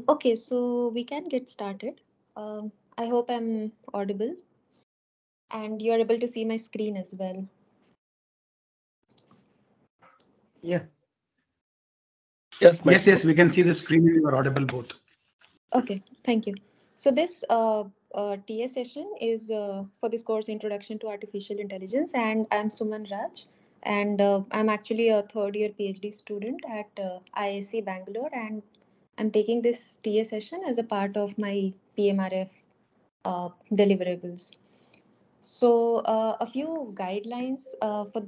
Okay, so we can get started. I hope I'm audible and you're able to see my screen as well. Yeah. Yes, we can see the screen and you are audible both. Okay, thank you. So this TS session is for this course Introduction to Artificial Intelligence, and I'm Suman Raj, and I'm actually a third year PhD student at IISc Bangalore, and I'm taking this TS session as a part of my PMRF deliverables. So a few guidelines for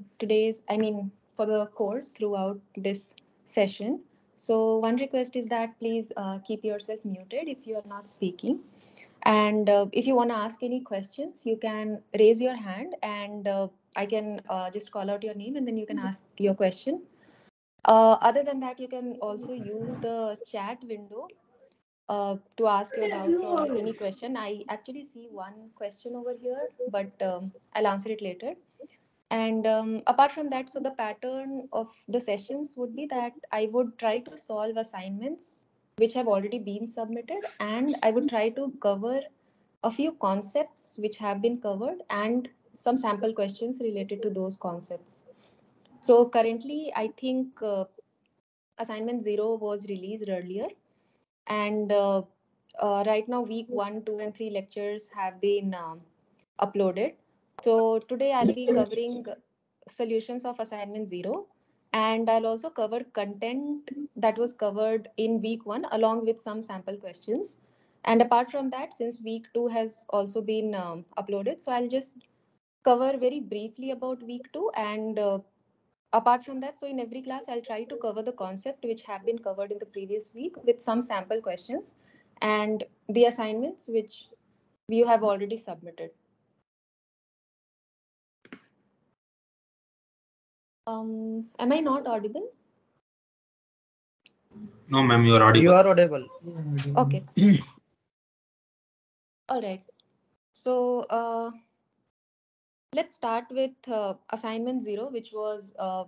for the course throughout this session. So one request is that please keep yourself muted if you are not speaking. And if you want to ask any questions, you can raise your hand and I can just call out your name and then you can ask your question. Other than that, you can also use the chat window to ask your doubts or any question. I actually see one question over here, but I'll answer it later. And apart from that, so the pattern of the sessions would be that I would try to solve assignments which have already been submitted, and I would try to cover a few concepts which have been covered and some sample questions related to those concepts. So currently, I think assignment 0 was released earlier, and right now week 1, 2 and 3 lectures have been uploaded. So today I'll be covering solutions of assignment 0, and I'll also cover content that was covered in week 1 along with some sample questions. And apart from that, since week 2 has also been uploaded, so I'll just cover very briefly about week 2, and apart from that, so in every class I'll try to cover the concept which have been covered in the previous week with some sample questions and the assignments which you have already submitted. Am I not audible? No, ma'am, you are audible. You are audible. Okay. All right. So let's start with assignment 0, which was a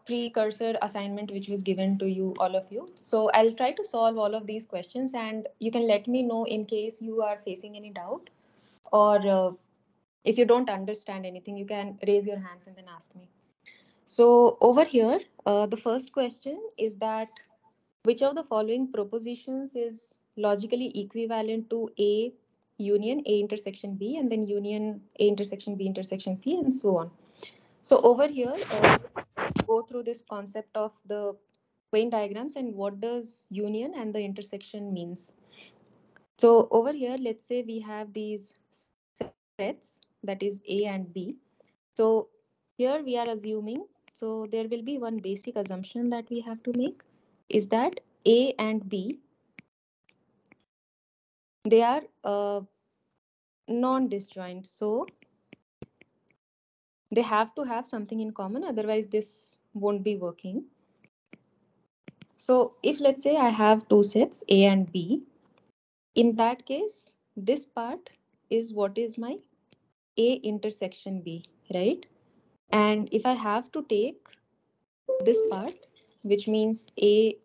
precursor assignment which was given to you, all of you. So I'll try to solve all of these questions, and you can let me know in case you are facing any doubt, or if you don't understand anything, you can raise your hands and then ask me. So over here, the first question is that which of the following propositions is logically equivalent to A union A intersection B, and then union A intersection B intersection C, and so on. So over here, go through this concept of the Venn diagrams and what does union and the intersection means. So over here, let's say we have these sets, that is A and B. So here we are assuming, so there will be one basic assumption that we have to make is that A and B, they are non-disjoint. So they have to have something in common, otherwise this won't be working. So if let's say I have two sets A and B, in that case, this part is what is my A intersection B, right? And if I have to take this part, which means A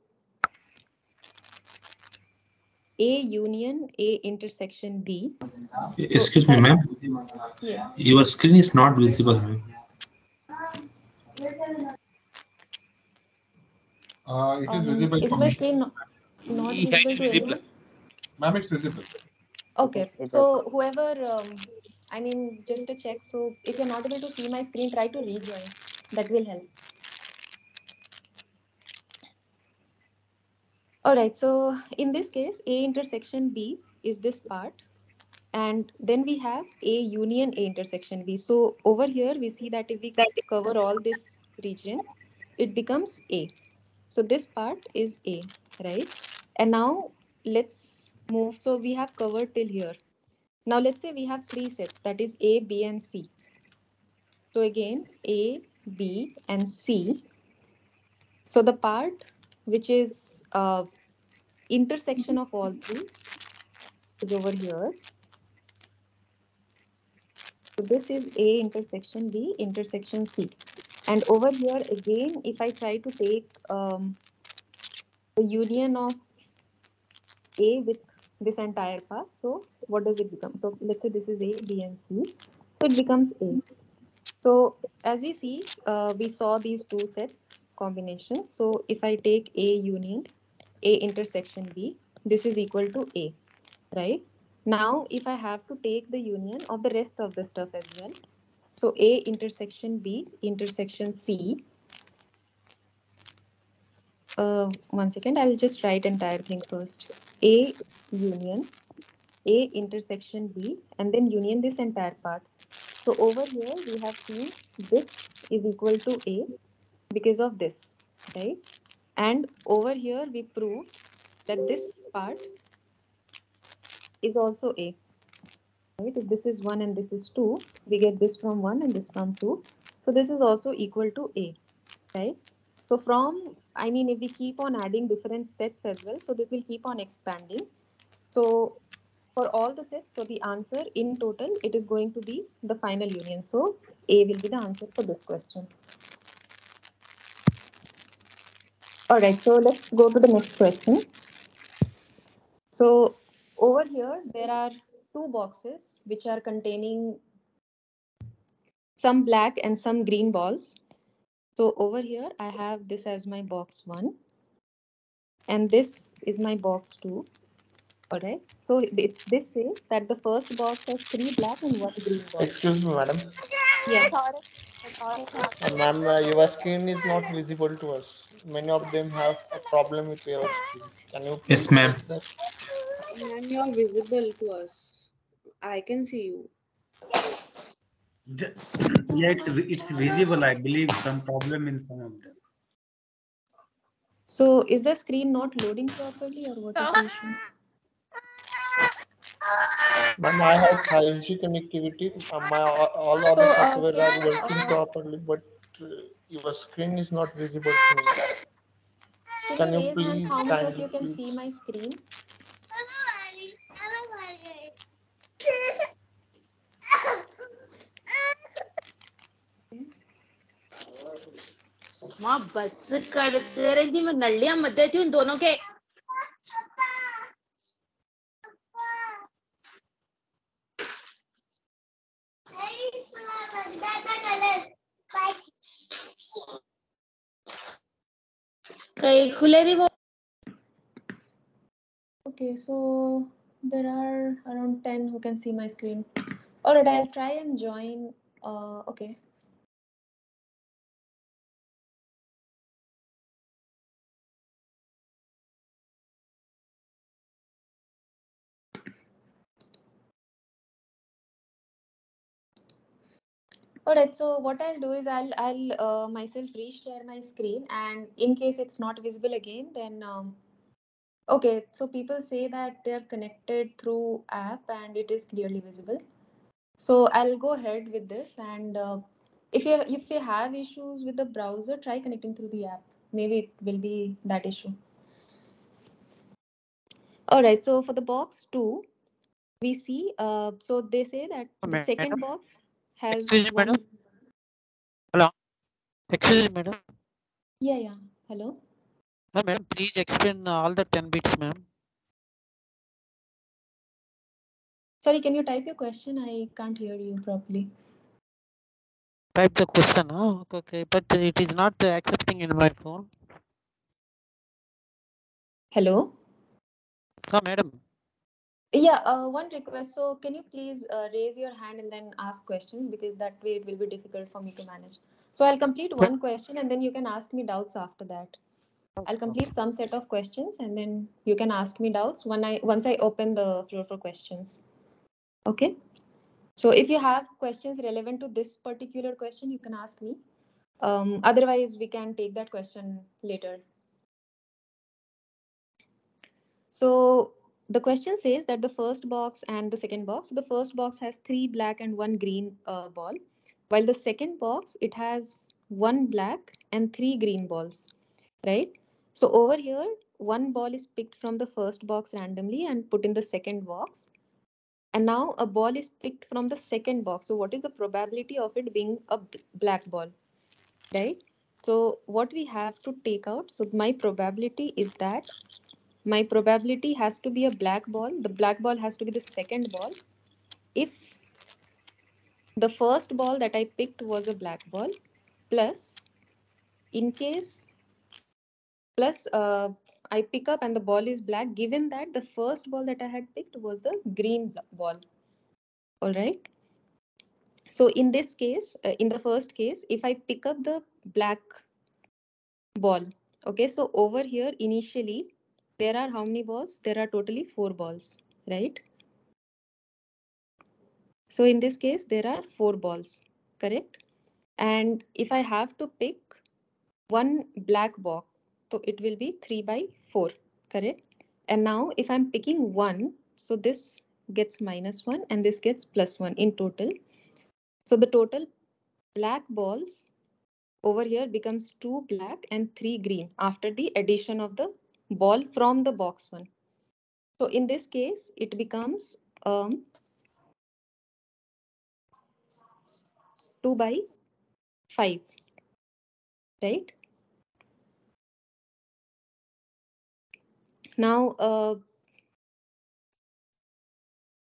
union A intersection B. Excuse me, ma'am. Yes. Your screen is not visible, ma'am. It is visible Is for my me. screen not Yeah, visible it's to visible. anyone? Ma'am, it's visible. Okay, so whoever, I mean, just a check. So if you're not able to see my screen, try to rejoin. That will help. All right, so in this case, A intersection B is this part. And then we have A union A intersection B. So over here, we see that if we cover all this region, it becomes A. So this part is A, right? And now let's move. So we have covered till here. Now let's say we have three sets, that is A, B, and C. So again, A, B, and C. So the part which is intersection of all three is over here. So this is A intersection B intersection C. And over here again, if I try to take the union of A with this entire path, so what does it become? So let's say this is A, B, and C. So it becomes A. So as we see, we saw these two sets combinations. So if I take A union A intersection B, this is equal to A, right? Now, if I have to take the union of the rest of the stuff as well, so A intersection B intersection C. One second, I'll just write entire thing first. A union A intersection B, and then union this entire part. So over here we have seen this is equal to A because of this, right? And over here we proved that this part is also A, right? If this is 1 and this is 2, we get this from 1 and this from 2. So this is also equal to A, right? So from, I mean, if we keep on adding different sets as well, so this will keep on expanding. So for all the sets, so the answer in total, it is going to be the final union. So A will be the answer for this question. All right, so let's go to the next question. So over here, there are two boxes which are containing some black and some green balls. So over here, I have this as my box 1 and this is my box 2. All right. So this says that the first box has 3 black and 1 green ball. Excuse me, madam. Yes. Ma'am, your screen is not visible to us. Many of them have a problem with your screen. Can you please Yes, ma'am. check that? Ma'am, you're visible to us. I can see you. Yeah, it's visible. I believe some problem in some of them. So is the screen not loading properly or what is the issue? Ma'am, I have 5G connectivity. My all other So software can are working properly, but your screen is not visible to me. you Can you raise hands please how many of kindly you can see please? my screen? माँ बस करते रहे जी मैं नलियां मत देती हूँ दोनों के कहीं खुले रही वो Okay, so there are around 10 who can see my screen. All right, I'll try and join. Okay. All right, so what I'll do is I'll myself reshare my screen, and in case it's not visible again, then okay. So people say that they're connected through app and it is clearly visible. So I'll go ahead with this, and if you have issues with the browser, try connecting through the app. Maybe it will be that issue. All right. So for the box 2, we see. So they say that the Madam, second box has excuse me, one. madam. Hello. Excuse me, madam. Yeah, yeah. Hello. Madam, please explain all the 10 bits, ma'am. Sorry, can you type your question? I can't hear you properly. Type the question. Oh, okay, but it is not accepting in my phone. Hello. Madam. Yeah, one request. So, can you please raise your hand and then ask questions, because that way it will be difficult for me to manage. So, I'll complete one question and then you can ask me doubts after that. I'll complete some set of questions and then you can ask me doubts once I open the floor for questions. Okay. So, if you have questions relevant to this particular question, you can ask me. Otherwise, we can take that question later. So the question says that the first box and the second box, the first box has 3 black and 1 green ball, while the second box, it has 1 black and 3 green balls, right? So over here, one ball is picked from the first box randomly and put in the second box. And now a ball is picked from the second box. So what is the probability of it being a black ball, right? So what we have to take out, so my probability is that my probability has to be a black ball. The black ball has to be the second ball. If the first ball that I picked was a black ball, plus in case, plus I pick up and the ball is black, given that the first ball that I had picked was the green ball. All right. So in this case, in the first case, if I pick up the black ball, okay, so over here initially there are how many balls? There are totally 4 balls, right? So in this case, there are 4 balls, correct? And if I have to pick one black box, so it will be 3 by 4, correct? And now if I'm picking one, so this gets -1 and this gets +1 in total. So the total black balls over here becomes 2 black and 3 green after the addition of the ball from the box one. So in this case, it becomes 2 by 5, right? Now,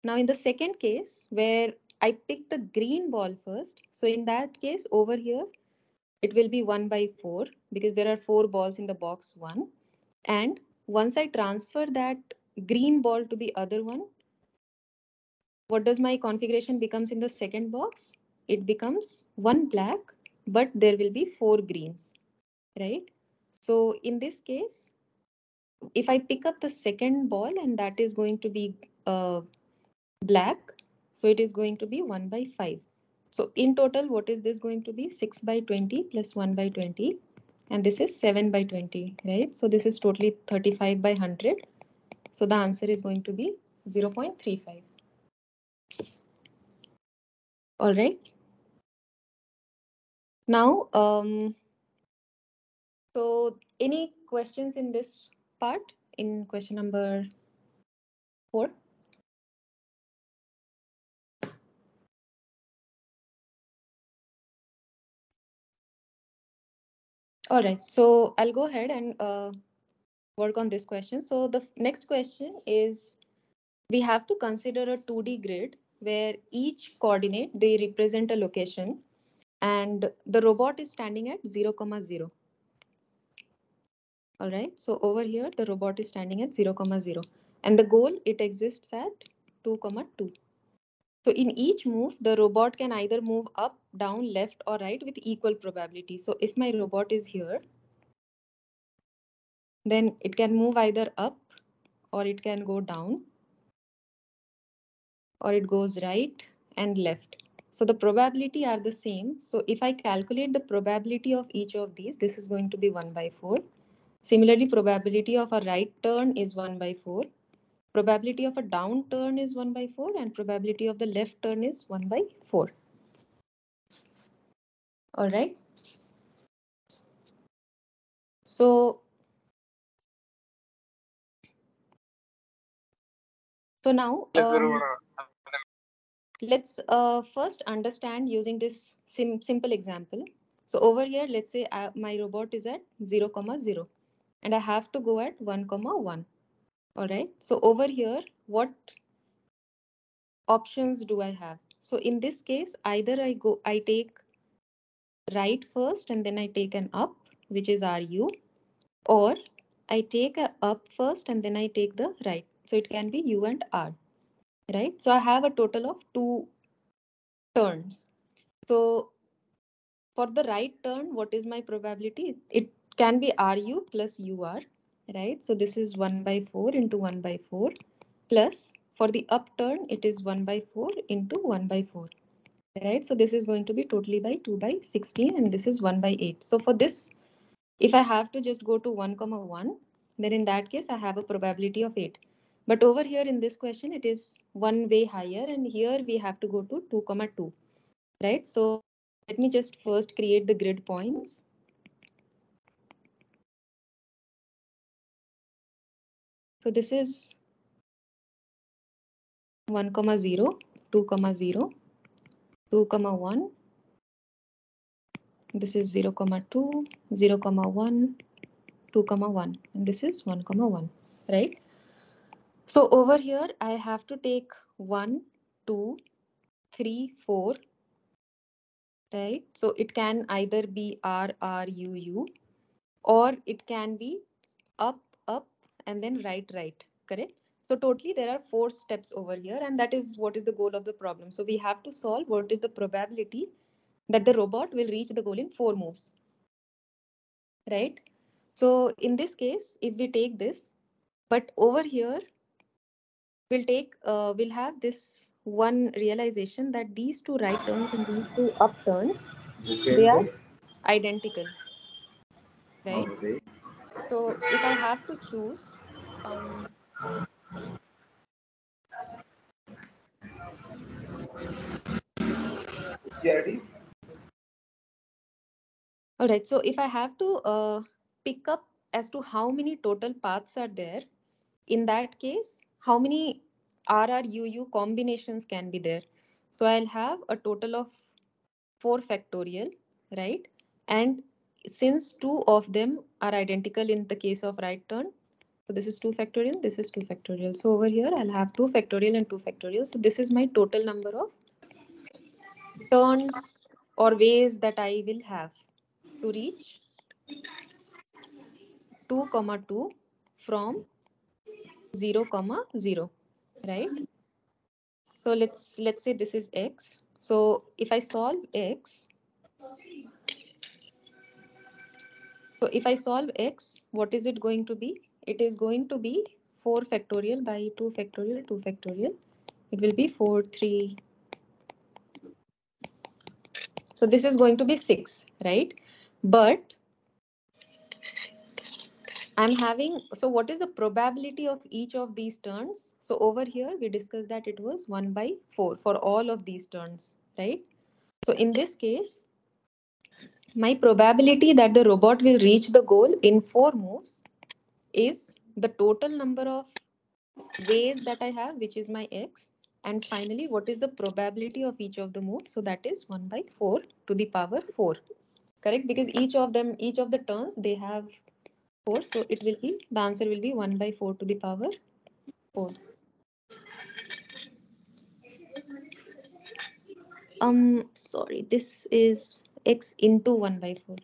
now in the second case where I pick the green ball first, so in that case over here, it will be 1 by 4 because there are 4 balls in the box 1. And once I transfer that green ball to the other one, what does my configuration becomes in the second box? It becomes 1 black, but there will be 4 greens, right? So in this case, if I pick up the second ball and that is going to be black, so it is going to be 1 by 5. So in total, what is this going to be? 6 by 20 plus 1 by 20, and this is 7 by 20, right? So this is totally 35 by 100. So the answer is going to be 0.35. All right. Now, so any questions in this part, in question number 4? All right, so I'll go ahead and work on this question. So the next question is, we have to consider a 2D grid where each coordinate, they represent a location, and the robot is standing at 0, 0. All right, so over here, the robot is standing at 0, 0. And the goal, it exists at 2, 2. So in each move, the robot can either move up, down, left, or right with equal probability. So if my robot is here, then it can move either up or it can go down, or it goes right and left. So the probability are the same. So if I calculate the probability of each of these, this is going to be 1 by 4. Similarly, probability of a right turn is 1 by 4. Probability of a down turn is 1 by 4, and probability of the left turn is 1 by 4. All right. So now let's first understand using this simple example. So over here, let's say my robot is at 0, 0, and I have to go at 1, 1. All right. So over here, what options do I have? So in this case, either I take right first and then I take an up, which is RU, or I take a up first and then I take the right. So it can be U and R. right? So I have a total of 2 turns. So for the right turn, what is my probability? It can be RU plus UR, right? So this is 1 by 4 into 1 by 4 plus for the upturn, it is 1 by 4 into 1 by 4, right? So this is going to be totally by 2 by 16 and this is 1 by 8. So for this, if I have to just go to 1 comma 1, then in that case, I have a probability of 8. But over here in this question, it is one way higher and here we have to go to 2 comma 2, right? So let me just first create the grid points. So this is 1 comma 0, 2 comma 0, 2 comma 1. This is 0 comma 2, 0 comma 1, 2 comma 1, and this is 1 comma 1, right? So over here, I have to take 1, 2, 3, 4, right? So it can either be R, R, U, U, or it can be up, up, and then right, right, correct? So totally there are 4 steps over here, and that is what is the goal of the problem. So we have to solve what is the probability that the robot will reach the goal in 4 moves, right? So in this case, if we take this, but over here, we'll have this one realization that these 2 right turns and these 2 up turns, they are identical, right? So if I have to choose, um, all right, so if I have to pick up as to how many total paths are there, in that case, how many RRUU combinations can be there? So I'll have a total of 4 factorial, right? And since 2 of them are identical in the case of right turn, so this is 2 factorial, this is 2 factorial. So over here, I'll have 2 factorial and 2 factorial. So this is my total number of turns or ways that I will have to reach 2 comma 2 from 0 comma 0, right? So let's say this is x. So if I solve x, so if I solve x, what is it going to be? It is going to be 4 factorial by 2 factorial, 2 factorial. It will be 4, 3. So this is going to be 6, right? But I'm having, so what is the probability of each of these turns? So over here, we discussed that it was 1 by 4 for all of these turns, right? So in this case, my probability that the robot will reach the goal in 4 moves is the total number of ways that I have, which is my x. And finally, what is the probability of each of the moves? So that is 1 by 4 to the power 4, correct? Because each of them, each of the turns, they have 4. So it will be, the answer will be 1 by 4 to the power 4. Sorry, this is x into 1 by 4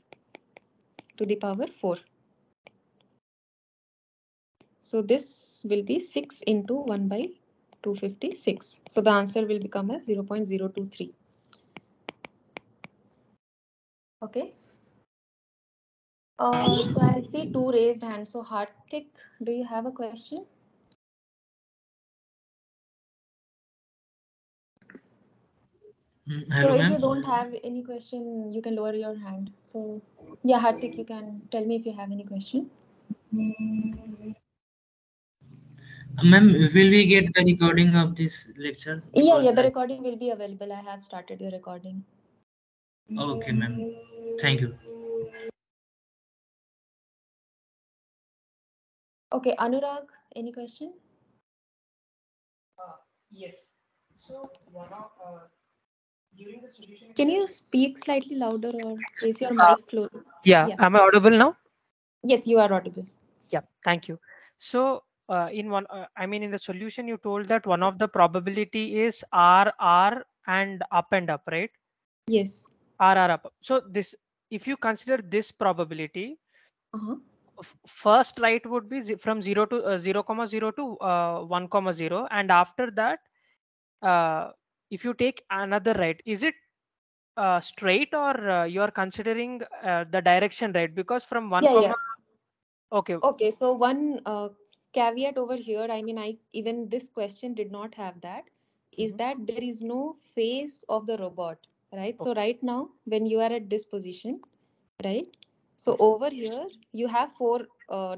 to the power 4. So this will be 6 into 1 by 256. So the answer will become as 0.023. Okay. So I see 2 raised hands. So Hartik, do you have a question? So Hello, if you ma'am. don't have any question, you can lower your hand. So yeah, Hartik, you can tell me if you have any question. Ma'am, will we get the recording of this lecture? Yeah, Because the recording will be available. I have started your recording. okay, ma'am. Thank you. Okay, Anurag, any question? Yes. So during the solution. Can you speak slightly louder or is your mic close? Yeah, Yeah. am I audible now? Yes, you are audible. Yeah, thank you. So in the solution, you told that one of the probability is R and up, right? Yes. R up. So this, if you consider this probability, Uh-huh. first light would be from 0 to 0 comma 0 to 1 comma 0, and after that if you take another right, is it straight, or you are considering the direction right? Because from 1 Yeah, comma, yeah. okay, Okay, so one caveat over here, I mean, I even this question did not have that, is Mhm. that there is no face of the robot, right? So Okay. right now, when you are at this position, right? So Yes. over here, you have four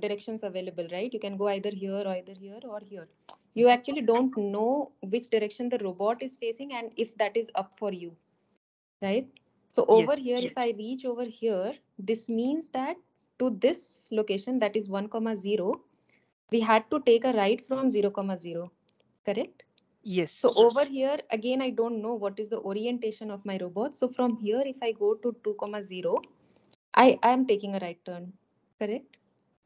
directions available, right? You can go either here, or either here, or here. You actually don't know which direction the robot is facing and if that is up for you, right? So over Yes. here, if I reach over here, this means that to this location, that is 1 comma 0, we had to take a right from 0 comma 0, correct? Yes. So over here, again, I don't know what is the orientation of my robot. So from here, if I go to 2 comma 0, I am taking a right turn, correct?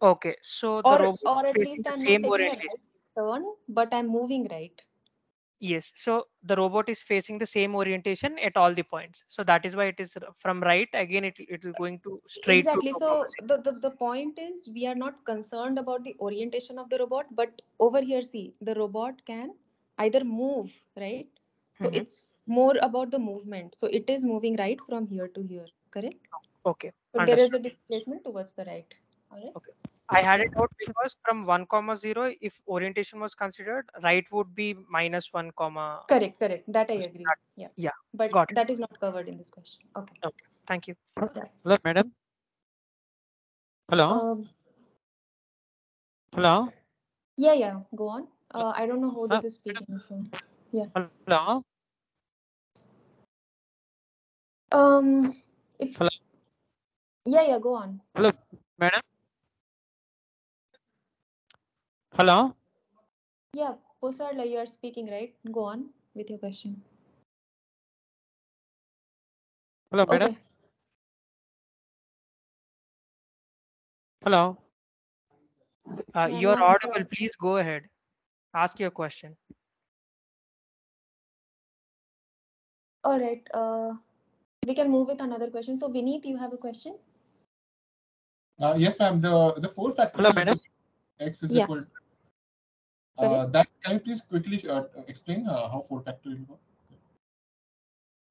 Okay. So the robot Or is at facing least the I'm not same taking a orientation. right turn, but I'm moving right. Yes. So the robot is facing the same orientation at all the points. So that is why it is from right. Again, it is going to straight to Exactly. 2 comma So the point is we are not concerned about the orientation of the robot, but over here, see, the robot can either move, right? So 0. it's more about the movement. So it is moving right from here to here, correct? Okay. So there is Understood. a displacement towards the right. All right. Okay. I had it out because from 1 comma 0, if orientation was considered, right would be minus 1 comma. Correct, correct. That I So agree. that, Yeah. yeah, But got it. that is not covered in this question. Okay. Okay. Thank you. Yeah. Hello, madam. Hello. Um, Hello. yeah, yeah. Go on. I don't know who this is Madam. speaking. So, yeah. Hello. Um, if Hello. Yeah, yeah. Go on. Hello, madam. Hello. Yeah, Posarla, you are speaking, right? Go on with your question. Hello, madam. Okay. Hello. Yeah, I'm You're not audible. sure. Please go ahead. Ask your question. All right. We can move with another question. So, Vineet, you have a question? Yes, ma'am. The four Hello, factorial madam. equation x is Yeah. equal. Correct. That can you please quickly explain how four factorial work?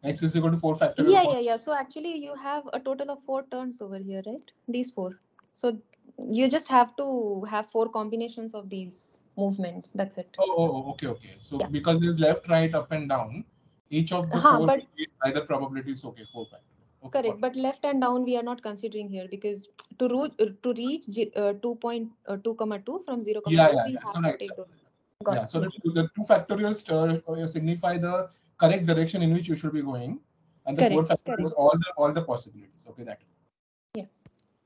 X is equal to 4 factorial. Yeah. So, actually, you have a total of four turns over here, right? These four. So, you just have to have four combinations of these movements. That's it. Okay. So Yeah. because there's left, right, up, and down, each of the four But will be either probabilities. Okay, 4 factorial. Okay, got correct. it. But left and down, we are not considering here because to reach 2.2 comma 2 from 0 comma Yeah, 0, yeah, we yeah. So have to right. take those. Yeah. Got it. So Yeah. the two factorials signify the correct direction in which you should be going, and the four Correct. factorials all the possibilities. Okay, that. Yeah.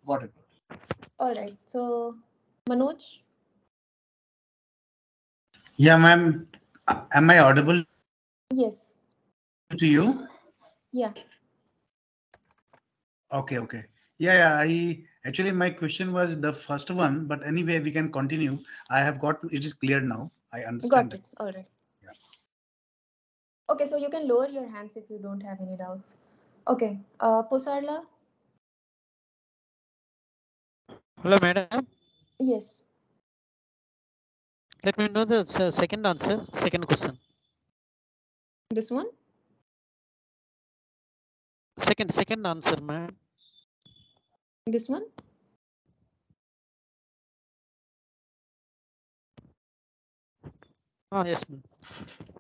Got it. All right. So, Manoj? Yeah, ma'am. Am I audible Yes. to you? Yeah. Okay. Yeah. I actually my question was the first one, but anyway, we can continue. I have got it is clear now. I understand Got that. it. All right. Yeah. Okay. So, you can lower your hands if you don't have any doubts. Okay. Pusarla? Hello, madam. Yes. Let me know the second answer, second question. This one? Second answer, ma'am. This one? Yes, ma'am.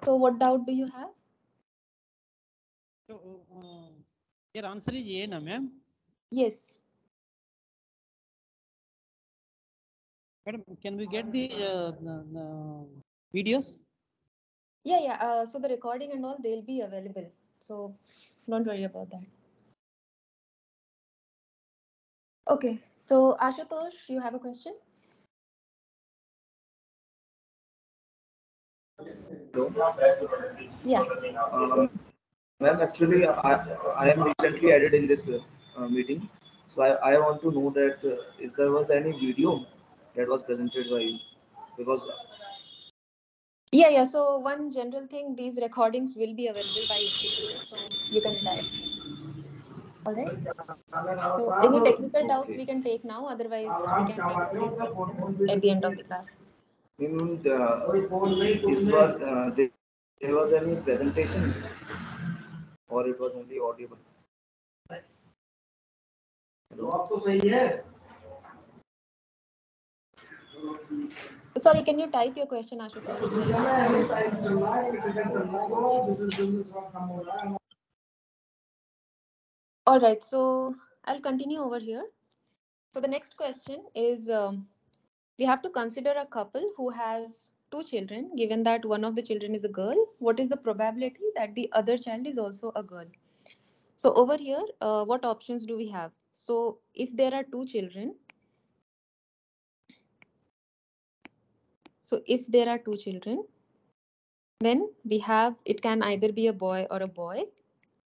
So, what doubt do you have? So, your answer is A, na, ma'am. Yes. Madam, can we get the videos? Yeah. So, the recording and all, they'll be available. So, don't worry about that. Okay. So, Ashutosh, you have a question? Yeah. Ma'am, actually, I am recently added in this meeting, so I want to know that if there was any video that was presented by you, because Yeah. So, one general thing, these recordings will be available by NPTEL. So, you can try. All right. So, any technical doubts we okay, can take now? Otherwise, we can take these questions at the end of the class. mean, this was there was any presentation or it was only audible? Sorry, can you type your question, Ashutosh? All right, so I'll continue over here. So the next question is, we have to consider a couple who has two children. Given that one of the children is a girl, what is the probability that the other child is also a girl? So over here, what options do we have? So if there are two children, then we have, it can either be a boy or a boy,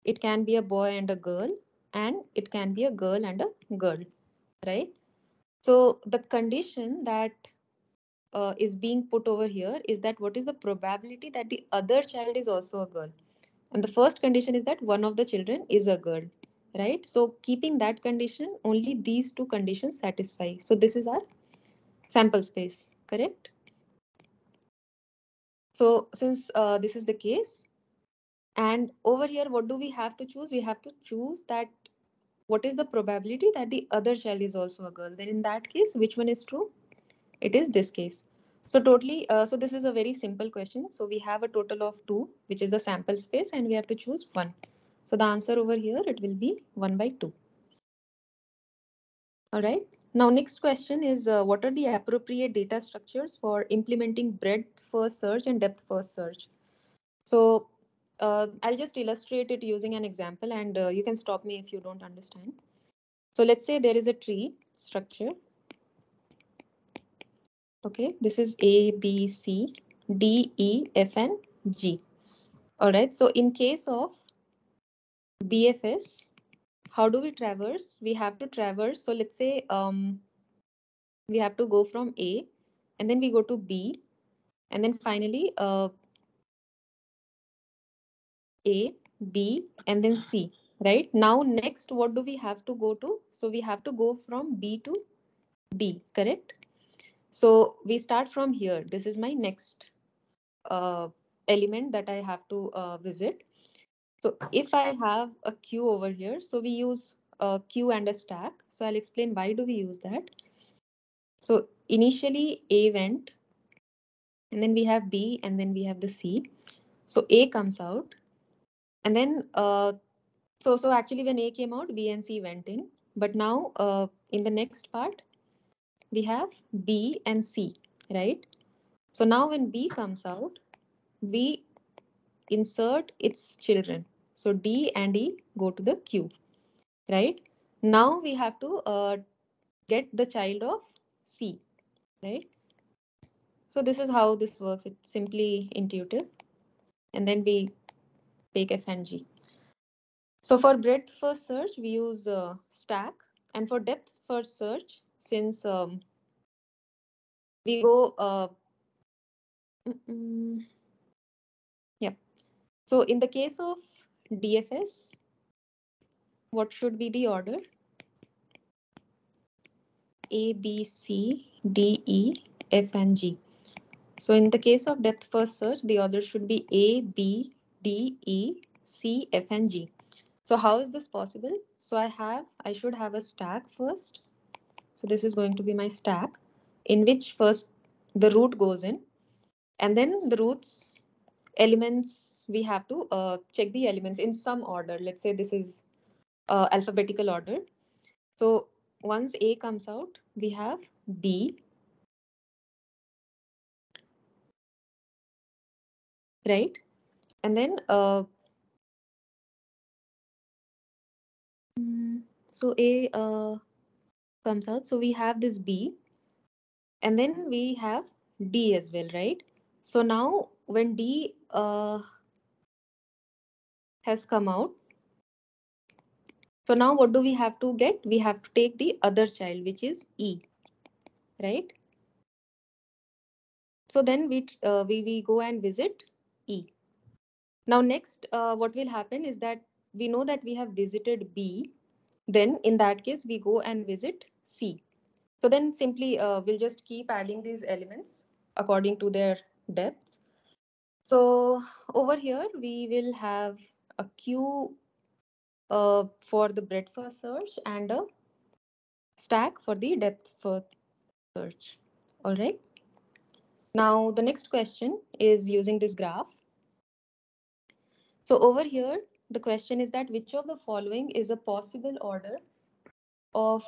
it can be a boy and a girl, and it can be a girl and a girl, right? So the condition that is being put over here is that what is the probability that the other child is also a girl? And the first condition is that one of the children is a girl, right? So keeping that condition, only these two conditions satisfy. So this is our sample space, correct? So since this is the case, and over here, what do we have to choose? We have to choose that what is the probability that the other child is also a girl. Then in that case, which one is true? It is this case. So totally, so this is a very simple question. So we have a total of 2, which is the sample space, and we have to choose 1. So the answer over here, it will be 1 by 2. All right. Now, next question is, what are the appropriate data structures for implementing breadth first search and depth first search? So I'll just illustrate it using an example, and you can stop me if you don't understand. So let's say there is a tree structure. Okay, this is A, B, C, D, E, F, and G. All right, so in case of BFS, how do we traverse? We have to traverse. So let's say we have to go from A, and then we go to B, and then finally A, B, and then C. Right now, next, what do we have to go to? So we have to go from B to D, correct? So we start from here. This is my next element that I have to visit. So if I have a queue over here, so we use a queue and a stack. So I'll explain why do we use that. So initially A went, and then we have B, and then we have the C. So A comes out, and then so actually when A came out, B and C went in. But now in the next part, we have B and C, right? So now when B comes out, we insert its children. So D and E go to the queue, right? Now we have to get the child of C, right? So this is how this works. It's simply intuitive. And then we take F and G. So for breadth first search, we use stack. And for depth first search, since we go, yeah. So in the case of DFS, what should be the order? A, B, C, D, E, F, and G. So in the case of depth first search, the order should be A, B, D, E, C, F, and G. So how is this possible? So I should have a stack first. So this is going to be my stack, in which first the root goes in, and then the roots elements, we have to check the elements in some order. Let's say this is alphabetical order. So once A comes out, we have B, right? And then so A comes out. So we have this B, and then we have D as well, right? So now when D has come out, so now what do we have to get? We have to take the other child, which is E, right? So then we go and visit E. Now next, what will happen is that we know that we have visited B. Then in that case, we go and visit C. So then simply we'll just keep adding these elements according to their depth. So over here we will have a queue for the breadth first search and a stack for the depth first search. All right. Now the next question is using this graph. So over here, the question is that which of the following is a possible order of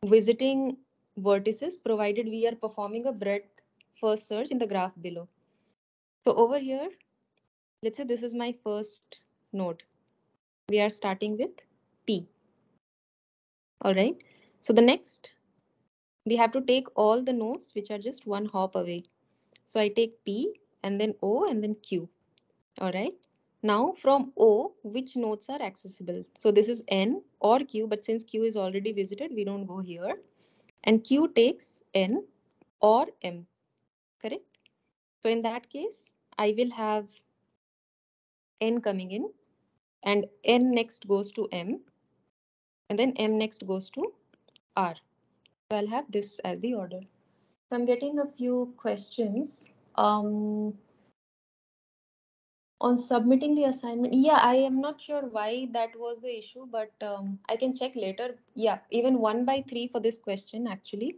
visiting vertices provided we are performing a breadth first search in the graph below. So over here, let's say this is my first node. We are starting with P. All right. So the next, we have to take all the nodes which are just one hop away. So I take P and then O and then Q. All right. Now from O, which nodes are accessible? So this is N or Q, but since Q is already visited, we don't go here. And Q takes N or M, correct? So in that case, I will have N coming in and N next goes to M and then M next goes to R. So I'll have this as the order. So I'm getting a few questions. On submitting the assignment, yeah, I am not sure why that was the issue, but I can check later. Yeah, even 1/3 for this question actually.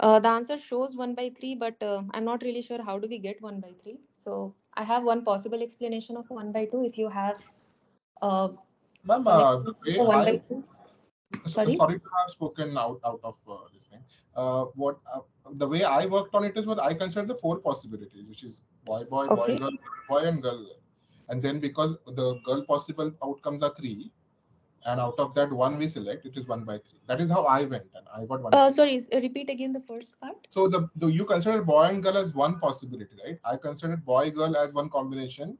The answer shows 1/3, but I'm not really sure how do we get 1/3. So I have one possible explanation of 1/2 if you have uh, Ma'am, some the explanation way for I 1/2. Sorry. sorry to have spoken out of this thing. What the way I worked on it is what I consider the four possibilities, which is boy, boy, boy, Okay. girl, boy, and girl, girl. And then because the girl possible outcomes are three, and out of that one we select, it is 1/3. That is how I went, and I got 1/3. Sorry, repeat again the first part. So the you consider boy and girl as one possibility, right? I considered boy girl as one combination,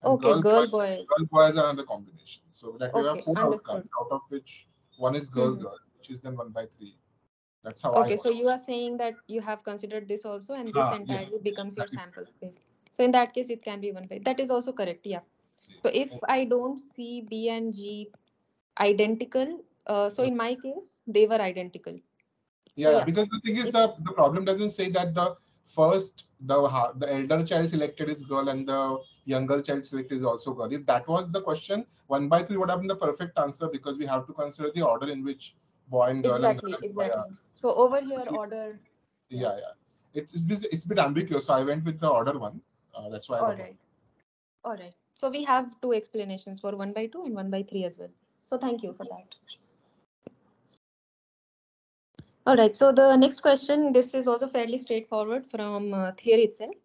and Okay, girl, boy. girl boy as another combination. So that we have Okay, four understood. outcomes, out of which one is girl Mhm. girl, which is then 1/3. That's how I Okay, work. so you are saying that you have considered this also, and this Yes, entirely becomes your that is sample space. So in that case, it can be 1/5. That is also correct. Yeah. So if correct. I don't see B and G identical, so in my case, they were identical. So Yeah, yeah, because the thing is if the problem doesn't say that the first the elder child selected is girl and the younger child selected is also girl. If that was the question, 1/3 would have been the perfect answer because we have to consider the order in which boy and girl and girl exactly, and boy are. exactly. So over here, order. Yeah. Yeah. It's a bit ambiguous, so I went with the order one. That's why I All got one. right. All right. So we have two explanations for 1/2 and 1/3 as well. So thank you for that. All right, so the next question, this is also fairly straightforward from theory itself.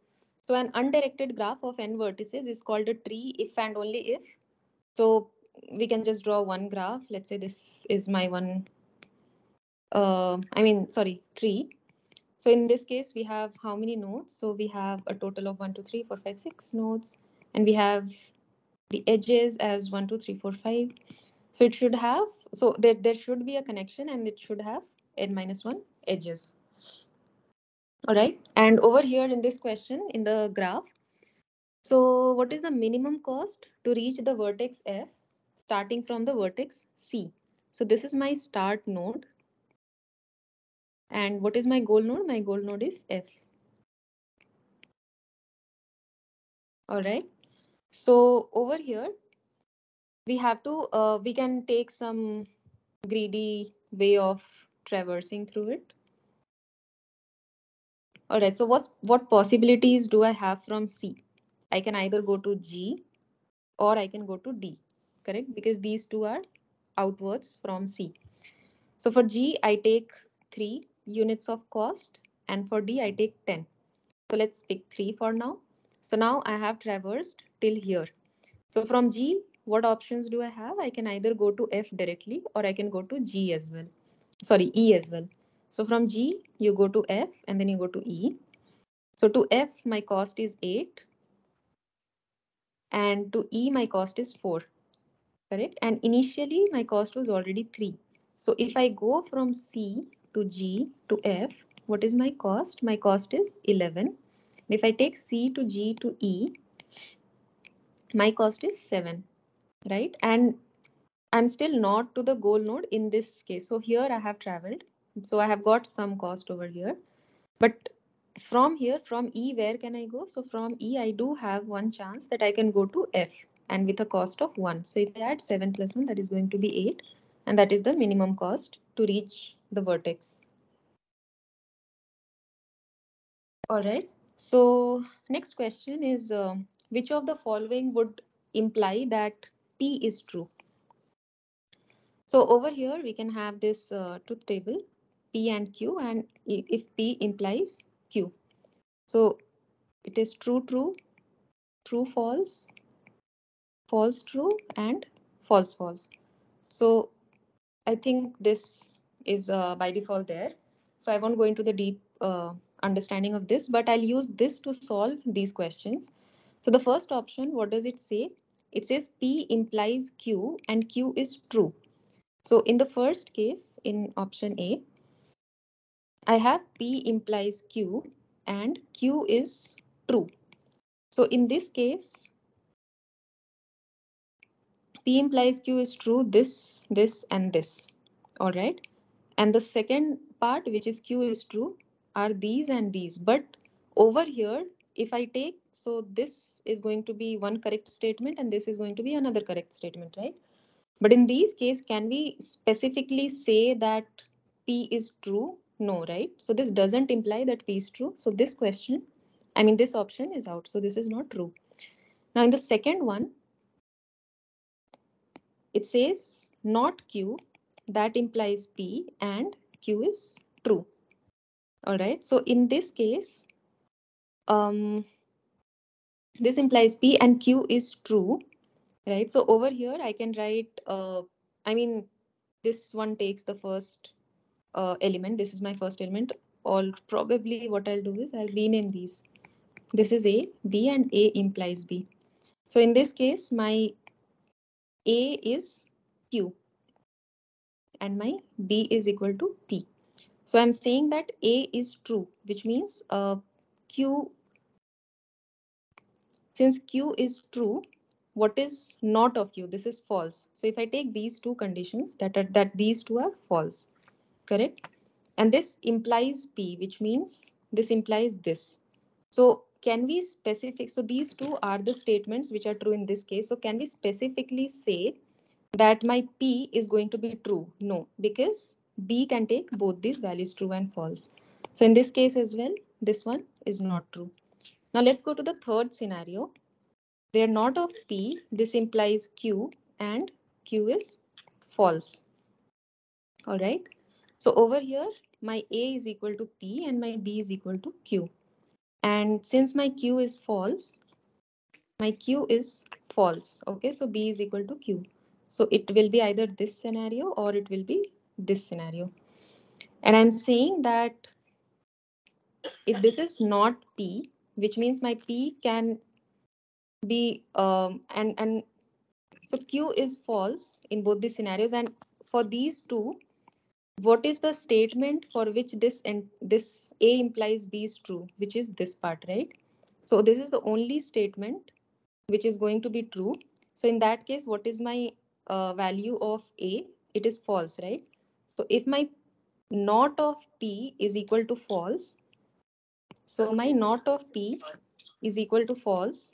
So an undirected graph of n vertices is called a tree if and only if. So we can just draw one graph. Let's say this is my one, tree. So in this case, we have how many nodes? So we have a total of 1, 2, 3, 4, 5, 6 nodes. And we have the edges as 1, 2, 3, 4, 5. So it should have, so there should be a connection and it should have n minus 1 edges. All right. And over here in this question, in the graph, so what is the minimum cost to reach the vertex F starting from the vertex C? So this is my start node. And what is my goal node? My goal node is F. All right. So over here, we have to, we can take some greedy way of traversing through it. All right. So what possibilities do I have from C? I can either go to G or I can go to D, correct? Because these two are outwards from C. So for G, I take 3 units of cost, and for D, I take 10. So let's pick 3 for now. So now I have traversed till here. So from G, what options do I have? I can either go to F directly or I can go to G as well. Sorry, E as well. So from G, you go to F and then you go to E. So to F, my cost is 8, and to E, my cost is 4. Correct? And initially my cost was already 3. So if I go from C to G to F, what is my cost? My cost is 11. And if I take C to G to E, my cost is 7, right? And I'm still not to the goal node in this case. So here I have traveled. So I have got some cost over here. But from here, from E, where can I go? So from E, I do have one chance that I can go to F, and with a cost of 1. So if I add 7 plus 1, that is going to be 8, and that is the minimum cost to reach the vertex. All right. So next question is, which of the following would imply that P is true? So over here, we can have this truth table, P and Q, and if P implies Q. So it is true, true, true, false, false, true, and false, false. So I think this is by default there. So I won't go into the deep understanding of this, but I'll use this to solve these questions. So the first option, what does it say? It says P implies Q and Q is true. So in the first case, in option A, I have P implies Q and Q is true. So in this case, P implies Q is true, this, and this. All right. And the second part, which is Q is true, are these and these. But over here, if I take, so this is going to be one correct statement and this is going to be another correct statement, right? But in these case, can we specifically say that P is true? No, right? So this doesn't imply that P is true. So this question, I mean, this option is out. So this is not true. Now in the second one, it says not Q, that implies P and Q is true. All right. So in this case, this implies P and Q is true, right? So over here, I can write, I mean, this one takes the first element. This is my first element. Or probably what I'll do is I'll rename these. This is A, B, and A implies B. So in this case, my A is Q and my B is equal to P. So I'm saying that A is true, which means Q, since Q is true, what is not of Q? This is false. So if I take these two conditions, that these two are false, correct? And this implies P, which means this implies this. So can we specific? So these two are the statements which are true in this case. So can we specifically say that my P is going to be true? No, because B can take both these values, true and false. So in this case as well, this one is not true. Now let's go to the third scenario where not of P, this implies Q and Q is false. All right. So over here, my A is equal to P and my B is equal to Q. And since my Q is false, my Q is false. Okay, so B is equal to Q. So it will be either this scenario or it will be this scenario. And I'm saying that if this is not P, which means my P can be, and so Q is false in both these scenarios. And for these two, what is the statement for which this and this A implies B is true, which is this part, right? So this is the only statement which is going to be true. So in that case, what is my value of A? It is false, right? So if my not of P is equal to false, so my not of P is equal to false,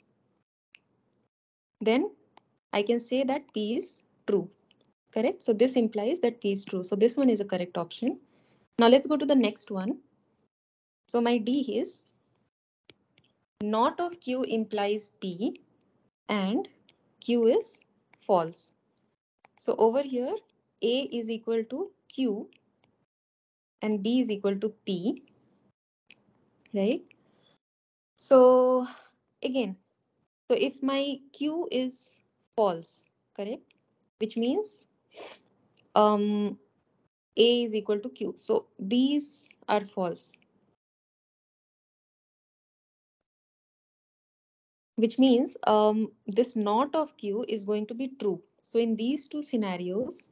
then I can say that P is true, correct? So this implies that P is true. So this one is a correct option. Now let's go to the next one. So my D is not of Q implies P and Q is false. So over here, A is equal to Q and B is equal to P, right? So again, so if my Q is false, correct? Which means A is equal to Q. So these are false. Which means this not of Q is going to be true. So in these two scenarios,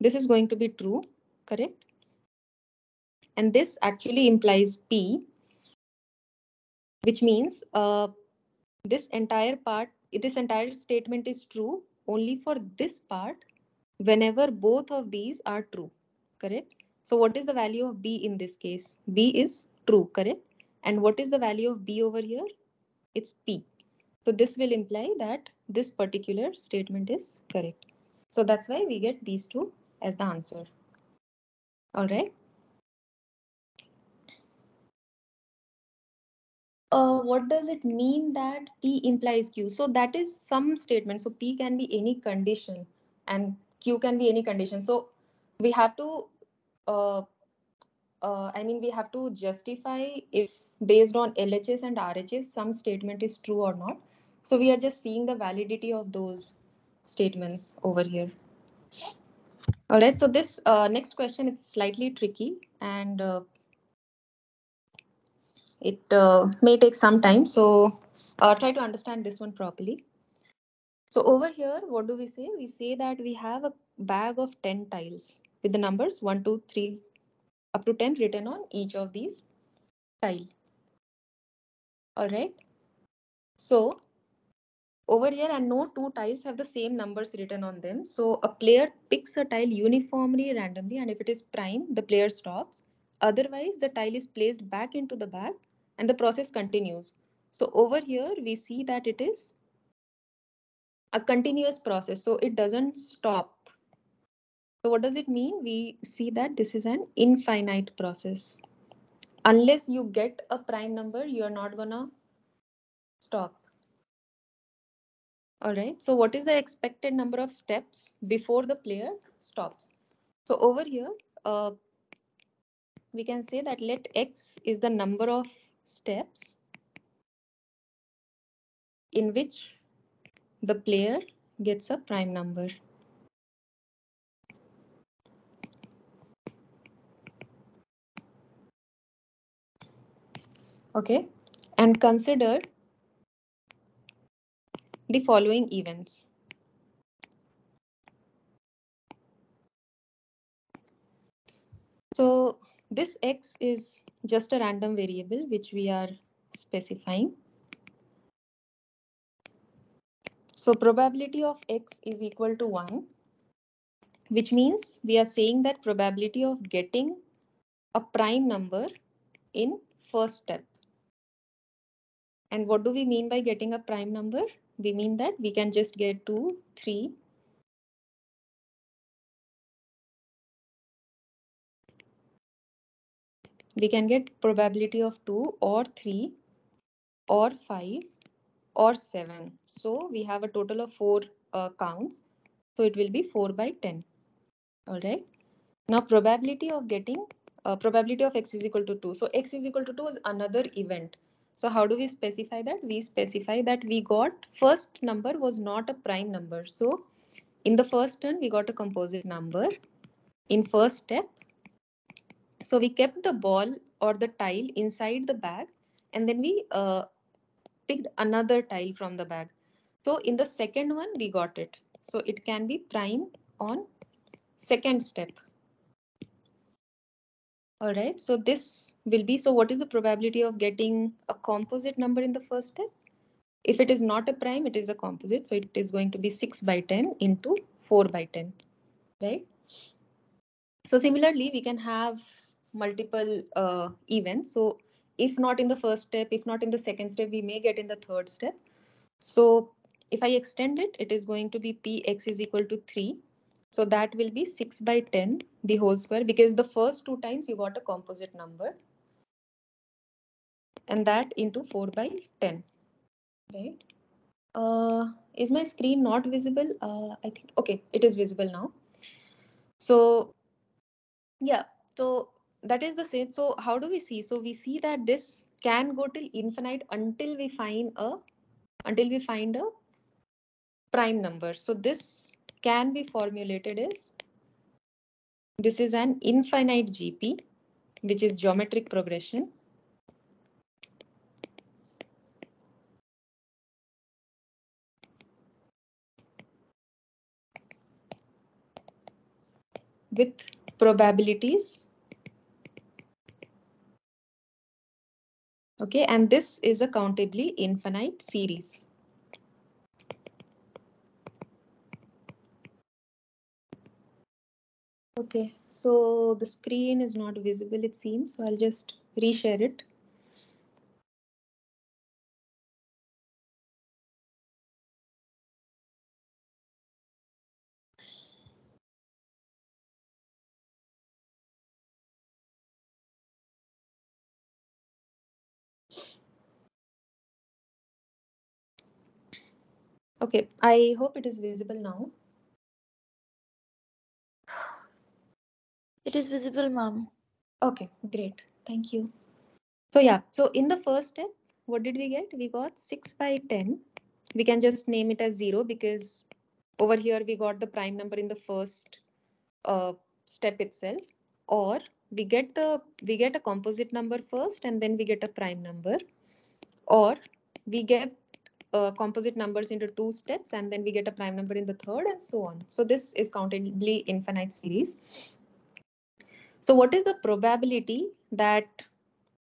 this is going to be true, correct? And this actually implies P, which means this entire part, this entire statement is true only for this part whenever both of these are true, correct? So what is the value of B in this case? B is true, correct? And what is the value of B over here? It's P. So this will imply that this particular statement is correct. So that's why we get these two as the answer. All right. What does it mean that P implies Q? So that is some statement. So P can be any condition and Q can be any condition. So we have to, we have to justify if based on LHS and RHS, some statement is true or not. So we are just seeing the validity of those statements over here. All right. So this next question is slightly tricky and it may take some time. So try to understand this one properly. So over here, what do we say? We say that we have a bag of 10 tiles with the numbers 1, 2, 3 up to 10 written on each of these tile. All right. So over here, and no two tiles have the same numbers written on them. So a player picks a tile uniformly randomly, and if it is prime, the player stops. Otherwise, the tile is placed back into the bag and the process continues. So over here, we see that it is a continuous process. So it doesn't stop. So what does it mean? We see that this is an infinite process. Unless you get a prime number, you are not gonna stop. All right. So what is the expected number of steps before the player stops? So over here, we can say that let X is the number of steps in which the player gets a prime number. Okay. And consider the following events. So this X is just a random variable which we are specifying. So probability of X is equal to 1, which means we are saying that probability of getting a prime number in first step. And what do we mean by getting a prime number? We mean that we can just get 2, 3. We can get probability of 2 or 3 or 5 or 7. So we have a total of 4 counts. So it will be 4 by 10. All right. Now probability of getting probability of X is equal to 2. So X is equal to 2 is another event. So how do we specify that? We specify that we got first number was not a prime number. So in the first turn, we got a composite number in first step. So we kept the ball or the tile inside the bag and then we picked another tile from the bag. So in the second one, we got it. So it can be prime on second step. All right. So this will be, so what is the probability of getting a composite number in the first step? If it is not a prime, it is a composite. So it is going to be 6 by 10 into 4 by 10, right? So similarly, we can have multiple events. So if not in the first step, if not in the second step, we may get in the third step. So if I extend it, it is going to be Px is equal to 3. So that will be 6 by 10, the whole square, because the first two times you got a composite number. And that into 4 by 10, right? Is my screen not visible? I think, okay, it is visible now. So yeah, so that is the same. So how do we see? So we see that this can go till infinite until we find a prime number. So this can be formulated as this is an infinite GP, which is geometric progression. With probabilities. Okay, and this is a countably infinite series. Okay, So the screen is not visible, it seems. So I'll just reshare it. Okay, I hope it is visible now. It is visible, ma'am. Okay, great. Thank you. So yeah, so in the first step, what did we get? We got 6 by 10. We can just name it as 0 because over here we got the prime number in the first step itself. Or we get a composite number first and then we get a prime number. Or we get composite numbers into two steps and then we get a prime number in the third and so on. So this is countably infinite series. So what is the probability that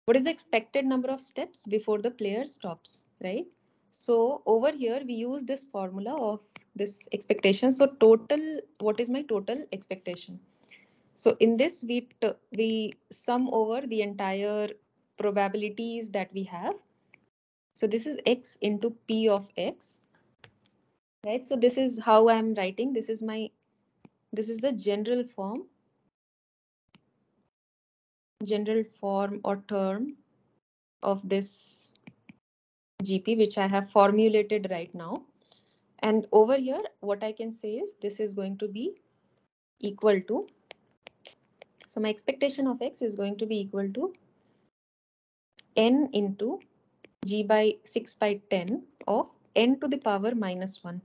what is the expected number of steps before the player stops, right? So over here we use this formula of this expectation. So total, what is my total expectation? So in this we sum over the entire probabilities that we have. So this is x into p of x, right? So this is how I'm writing. This is the general form or term of this GP, which I have formulated right now. And over here, what I can say is this is going to be equal to, so my expectation of x is going to be equal to n into g by 6 by 10 of n to the power minus 1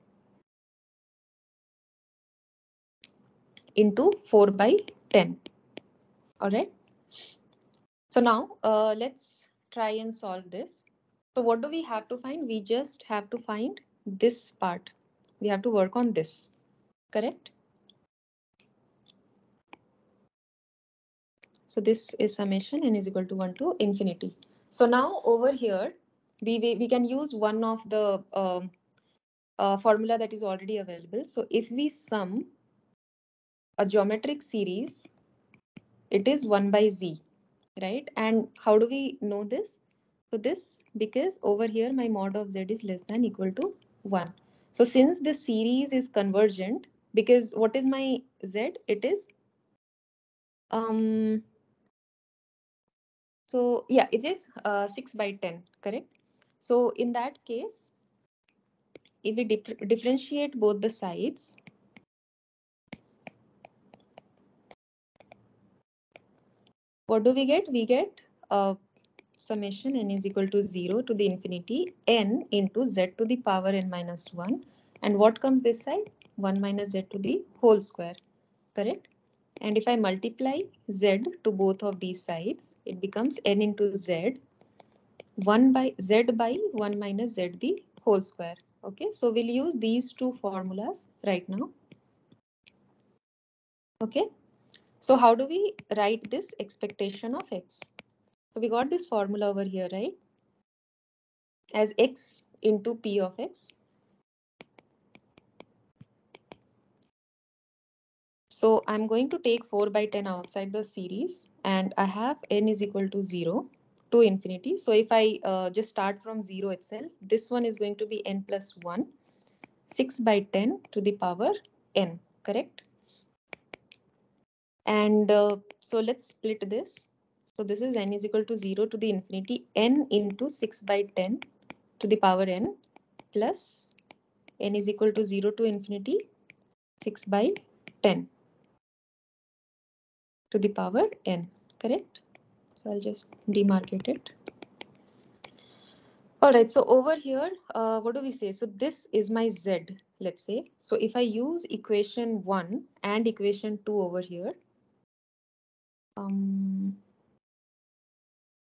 into 4 by 10. All right. So now let's try and solve this. So what do we have to find? We just have to find this part. We have to work on this, correct? So this is summation n is equal to 1 to infinity. So now over here, we can use one of the formula that is already available. So if we sum a geometric series, it is 1 by z, right? And how do we know this? So this, because over here my mod of z is less than equal to 1. So since this series is convergent, because what is my z? It is so yeah, it is 6 by 10, correct? So in that case, if we differentiate both the sides, what do we get? We get summation n is equal to 0 to the infinity n into z to the power n minus 1. And what comes this side? 1 minus z to the whole square, correct? And if I multiply z to both of these sides, it becomes n into z 1 by z by 1 minus z the whole square. Okay, so we'll use these two formulas right now. Okay, so how do we write this expectation of x? So we got this formula over here, right? As x into p of x. So I'm going to take 4 by 10 outside the series and I have n is equal to 0 to infinity. So if I just start from 0 itself, this one is going to be n plus 1, 6 by 10 to the power n, correct? And so let's split this. So this is n is equal to 0 to the infinity n into 6 by 10 to the power n plus n is equal to 0 to infinity 6 by 10 to the power n, correct? So I'll just demarcate it. All right, so over here, what do we say? So this is my z, let's say. So if I use equation 1 and equation 2 over here,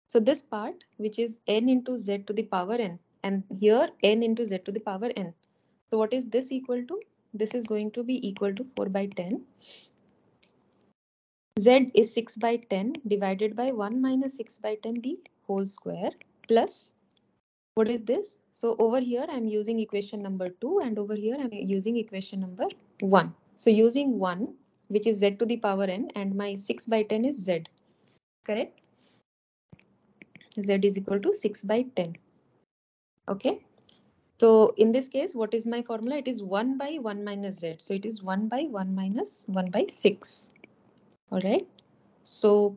so this part, which is n into z to the power n, and here n into z to the power n. So what is this equal to? This is going to be equal to 4 by 10. Z is 6 by 10 divided by 1 minus 6 by 10 the whole square plus, what is this? So over here I'm using equation number 2 and over here I'm using equation number 1. So using 1, which is z to the power n, and my 6 by 10 is z. Correct? Z is equal to 6 by 10. Okay. So in this case, what is my formula? It is 1 by 1 minus z. So it is 1 by 1 minus 1 by 6. All right. So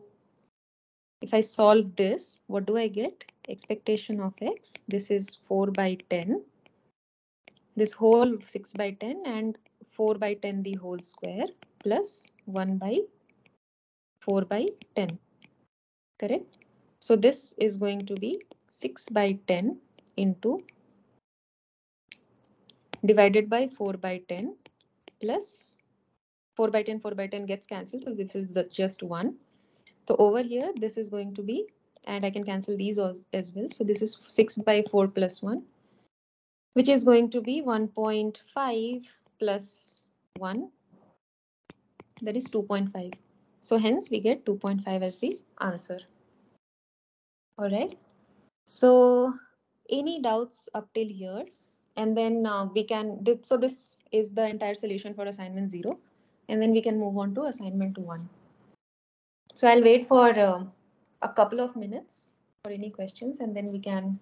if I solve this, what do I get? Expectation of x. This is 4 by 10. This whole 6 by 10 and 4 by 10 the whole square plus 1 by 4 by 10. Correct? So this is going to be 6 by 10 into divided by 4 by 10 plus 4 by 10, 4 by 10 gets cancelled. So this is the just 1. So over here, this is going to be, and I can cancel these as well. So this is 6 by 4 plus 1, which is going to be 1.5 plus 1. That is 2.5. So hence we get 2.5 as the answer. All right. So any doubts up till here? And then we can, so this is the entire solution for assignment 0. And then we can move on to assignment 1. So I'll wait for a couple of minutes for any questions, and then we can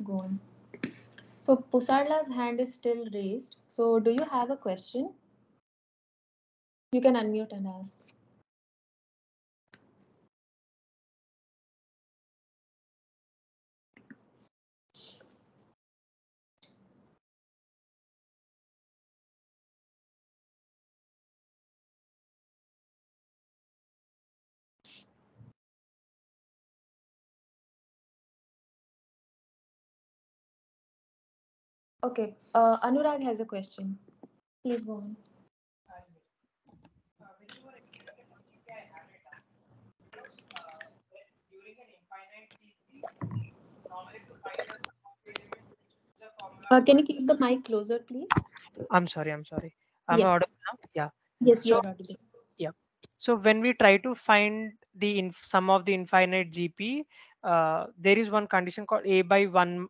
go on. So Pusarla's hand is still raised. So do you have a question? You can unmute and ask. Okay, Anurag has a question. Please go on. Can you keep the mic closer, please? I'm sorry. I'm Yeah. audible now. Yeah. Yes, you So are audible. yeah. So when we try to find the sum of the infinite GP, there is one condition called a by 1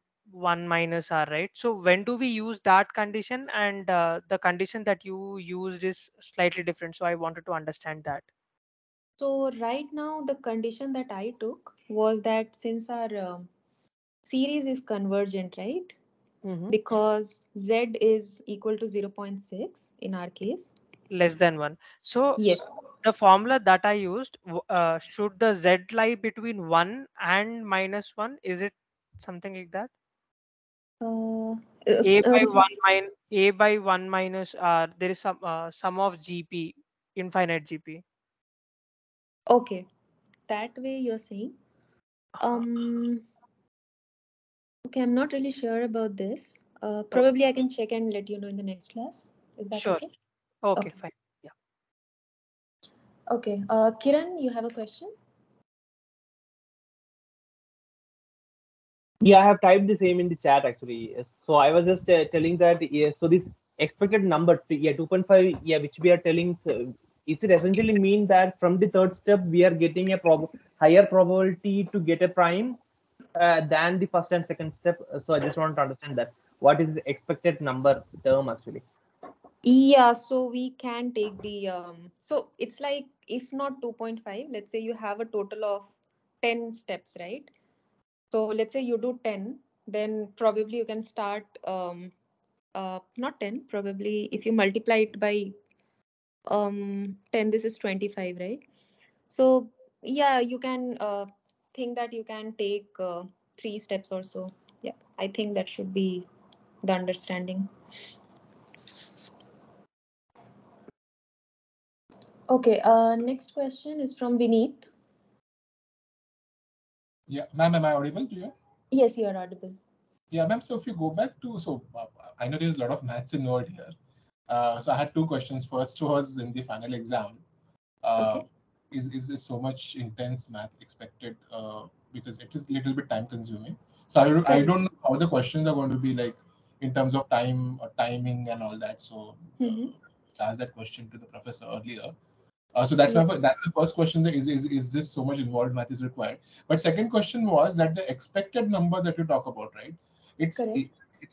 minus r, right? So when do we use that condition? And the condition that you used is slightly different. So I wanted to understand that. So right now, the condition that I took was that since our series is convergent, right? Mm-hmm. Because z is equal to 0.6 in our case. Less than 1. So Yes. the formula that I used, should the z lie between 1 and minus 1? Is it something like that? a by 1 minus there is some sum of GP, infinite GP. Okay, that way you're saying. Okay, I'm not really sure about this. Probably I can check and let you know in the next class. Is that Sure. okay? Okay, Okay. fine. Yeah. Okay. Kiran, you have a question? Yeah, I have typed the same in the chat actually. So I was just telling that, yeah, so this expected number, yeah, 2.5, yeah, which we are telling, so is it essentially mean that from the third step we are getting a higher probability to get a prime than the first and second step? So I just want to understand that. What is the expected number term actually? Yeah, so we can take the so it's like if not 2.5, let's say you have a total of 10 steps, right? So let's say you do 10, then probably you can start not 10, probably if you multiply it by 10, this is 25, right? So yeah, you can think that you can take 3 steps or so. Yeah, I think that should be the understanding. Okay, next question is from Vineet. Yeah, ma'am, am I audible to you? Yes, you are audible. Yeah, ma'am. So if you go back to, I know there's a lot of maths involved here. So I had two questions. First was in the final exam. Okay. Is there so much intense math expected? Because it is a little bit time consuming. So I don't know how the questions are going to be like in terms of time or timing and all that. So I asked that question to the professor earlier. So that's the first question. Is this so much involved math is required? But second question was that the expected number that you talk about, right? It's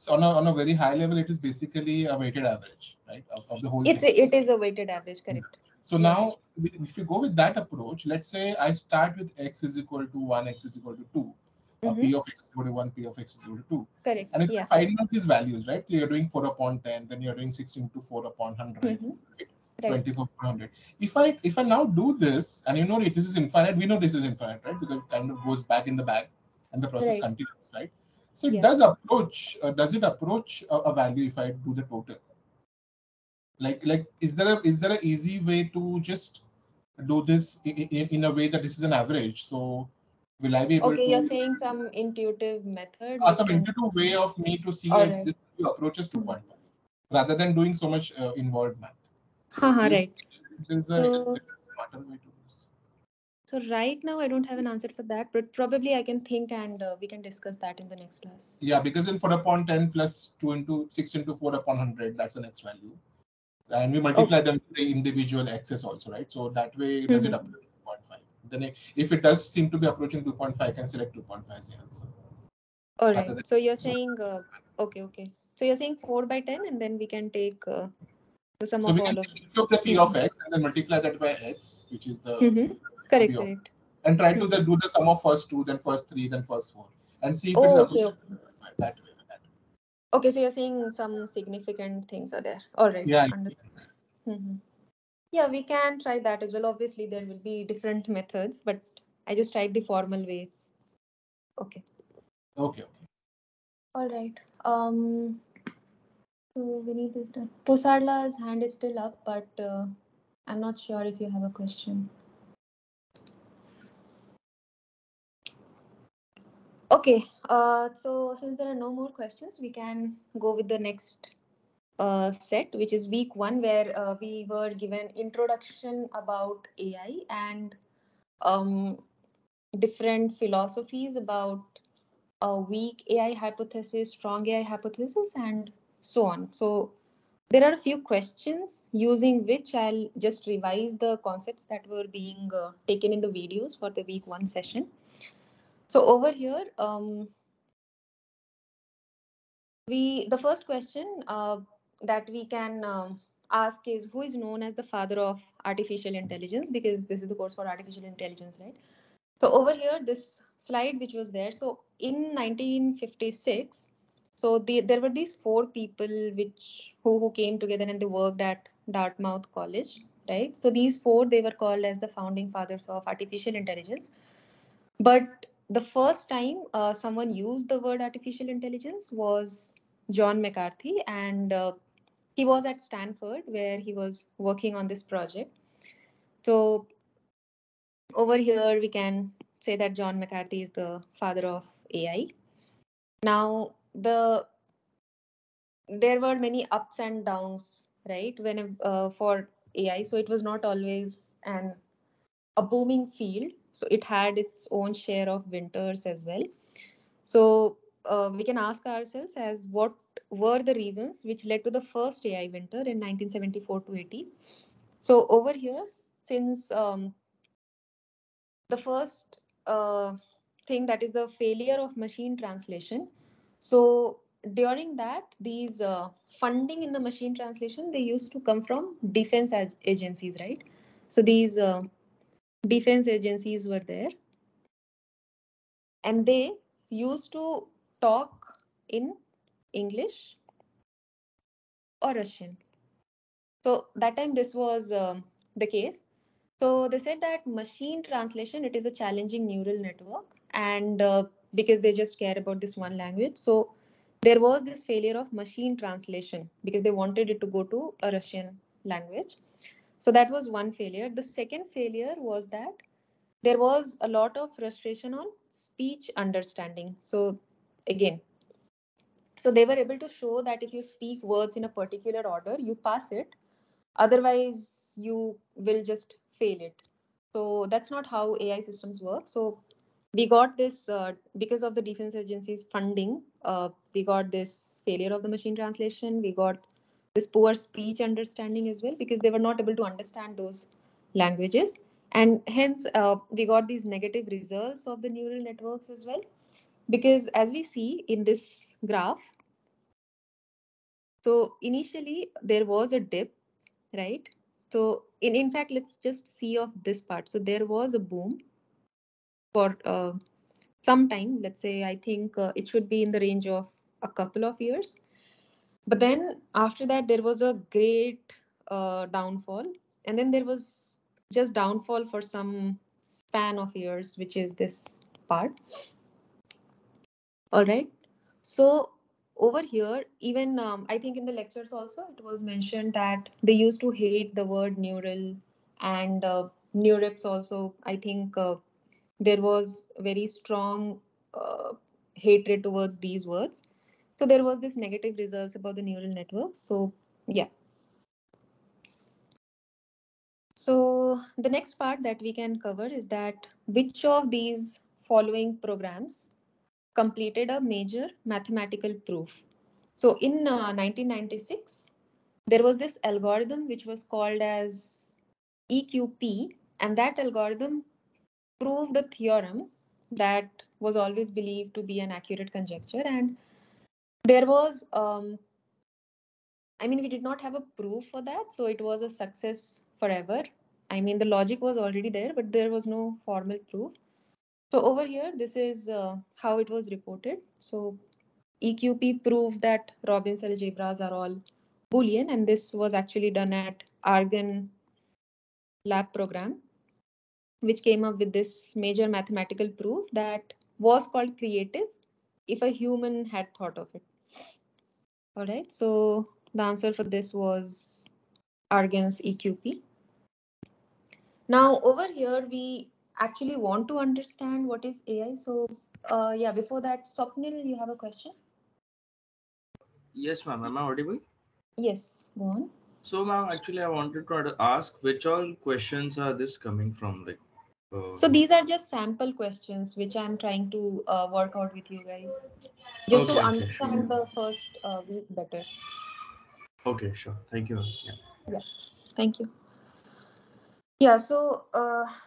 on a very high level. It is basically a weighted average, right, of the whole thing. It is a weighted average, correct? So now, if you go with that approach, let's say I start with x is equal to 1, x is equal to 2, p of x is equal to 1, p of x is equal to 2. Correct. And if Yeah. you're finding out these values, right, you're doing 4 upon 10, then you're doing 6 into 4 upon 100, right? Right. 24 per 100. If I now do this, and you know this is infinite, we know this is infinite, right? Because it kind of goes back in the bag and the process Right. continues, right? So it Yeah. does approach, does it approach a value if I do the total? Like is there a easy way to just do this in a way that this is an average? So will I be able Okay, you're to saying some intuitive method which some can. intuitive way of me to see All like right. this approaches 2.5 rather than doing so much involved math? Haha, Do you right. think there's So, a smarter way to do this? so right now I don't have an answer for that, but probably I can think and we can discuss that in the next class. Yeah, because in 4 upon 10 plus 2 into 6 into 4 upon 100, that's the next value. And we multiply them with the individual x's also, right? So that way, does it approach 2.5? Then if it does seem to be approaching 2.5, I can select 2.5 as the answer. All Rather right. than So you're saying, okay. So you're saying 4 by 10, and then we can take the sum so of we can all of. take each of the p of x and then multiply that by x, which is the Correct, p of, correct. and try to do the sum of first 2, then first 3, then first 4, and see if it is Oh, approaching okay. that way. Okay, so you're saying some significant things are there. All right. Yeah. Understood. Yeah, we can try that as well. Obviously, there will be different methods, but I just tried the formal way. Okay. Okay. All right. So Vineet is done. Pusarla's hand is still up, but I'm not sure if you have a question. Okay. So since there are no more questions, we can go with the next set, which is week 1, where we were given introduction about AI and um, different philosophies about a weak AI hypothesis, strong AI hypothesis, and so on. So there are a few questions using which I'll just revise the concepts that were being taken in the videos for the week 1 session. So over here, the first question that we can ask is, who is known as the father of artificial intelligence? Because this is the course for artificial intelligence, right? So over here, this slide which was there. So in 1956, so there were these 4 people who came together and they worked at Dartmouth College, right? So these 4, they were called as the founding fathers of artificial intelligence. But the first time someone used the word artificial intelligence was John McCarthy, and he was at Stanford where he was working on this project. So over here, we can say that John McCarthy is the father of AI. Now, there were many ups and downs, right? When for AI, so it was not always a booming field. So it had its own share of winters as well. So we can ask ourselves as what were the reasons which led to the first AI winter in 1974 to 80. So over here, since the first thing, that is the failure of machine translation. So during that, these funding in the machine translation, they used to come from defense agencies, right? So these defense agencies were there, and they used to talk in English or Russian. So that time this was the case. So they said that machine translation, it is a challenging neural network, and because they just care about this one language, so there was this failure of machine translation because they wanted it to go to a Russian language. So that was one failure. The second failure was that there was a lot of frustration on speech understanding. So again, so they were able to show that if you speak words in a particular order, you pass it, otherwise you will just fail it. So that's not how AI systems work. So we got this because of the defense agency's funding, we got this failure of the machine translation, we got this poor speech understanding as well, because they were not able to understand those languages, and hence we got these negative results of the neural networks as well. Because as we see in this graph, so initially there was a dip, right? So in fact, let's just see of this part. So there was a boom for some time. Let's say I think it should be in the range of a couple of years. But then after that, there was a great downfall, and then there was just downfall for some span of years, which is this part. All right. So over here, even I think in the lectures also it was mentioned that they used to hate the word neural and neurips also. I think there was very strong uh, hatred towards these words. So there was this negative results about the neural networks. So yeah. So the next part that we can cover is that which of these following programs completed a major mathematical proof. So in 1996, there was this algorithm which was called as EQP, and that algorithm proved a theorem that was always believed to be an accurate conjecture. And there was, I mean, we did not have a proof for that, so it was a success forever. I mean, the logic was already there, but there was no formal proof. So over here, this is how it was reported. So EQP proves that Robbins algebras are all Boolean, and this was actually done at Argonne lab program, which came up with this major mathematical proof that was called creative if a human had thought of it. All right, so the answer for this was Argonne's EQP. Now over here, we actually want to understand what is AI. So yeah, before that, Swapnil, you have a question? Yes, ma'am. Am I audible? Yes, go on. So, ma'am, actually, I wanted to ask which all questions are this coming from? Like, So these are just sample questions which I'm trying to work out with you guys, just to okay, okay, sure. understand the first week better. Okay, sure. Thank you, ma'am. Yeah. Yeah, thank you. Yeah, so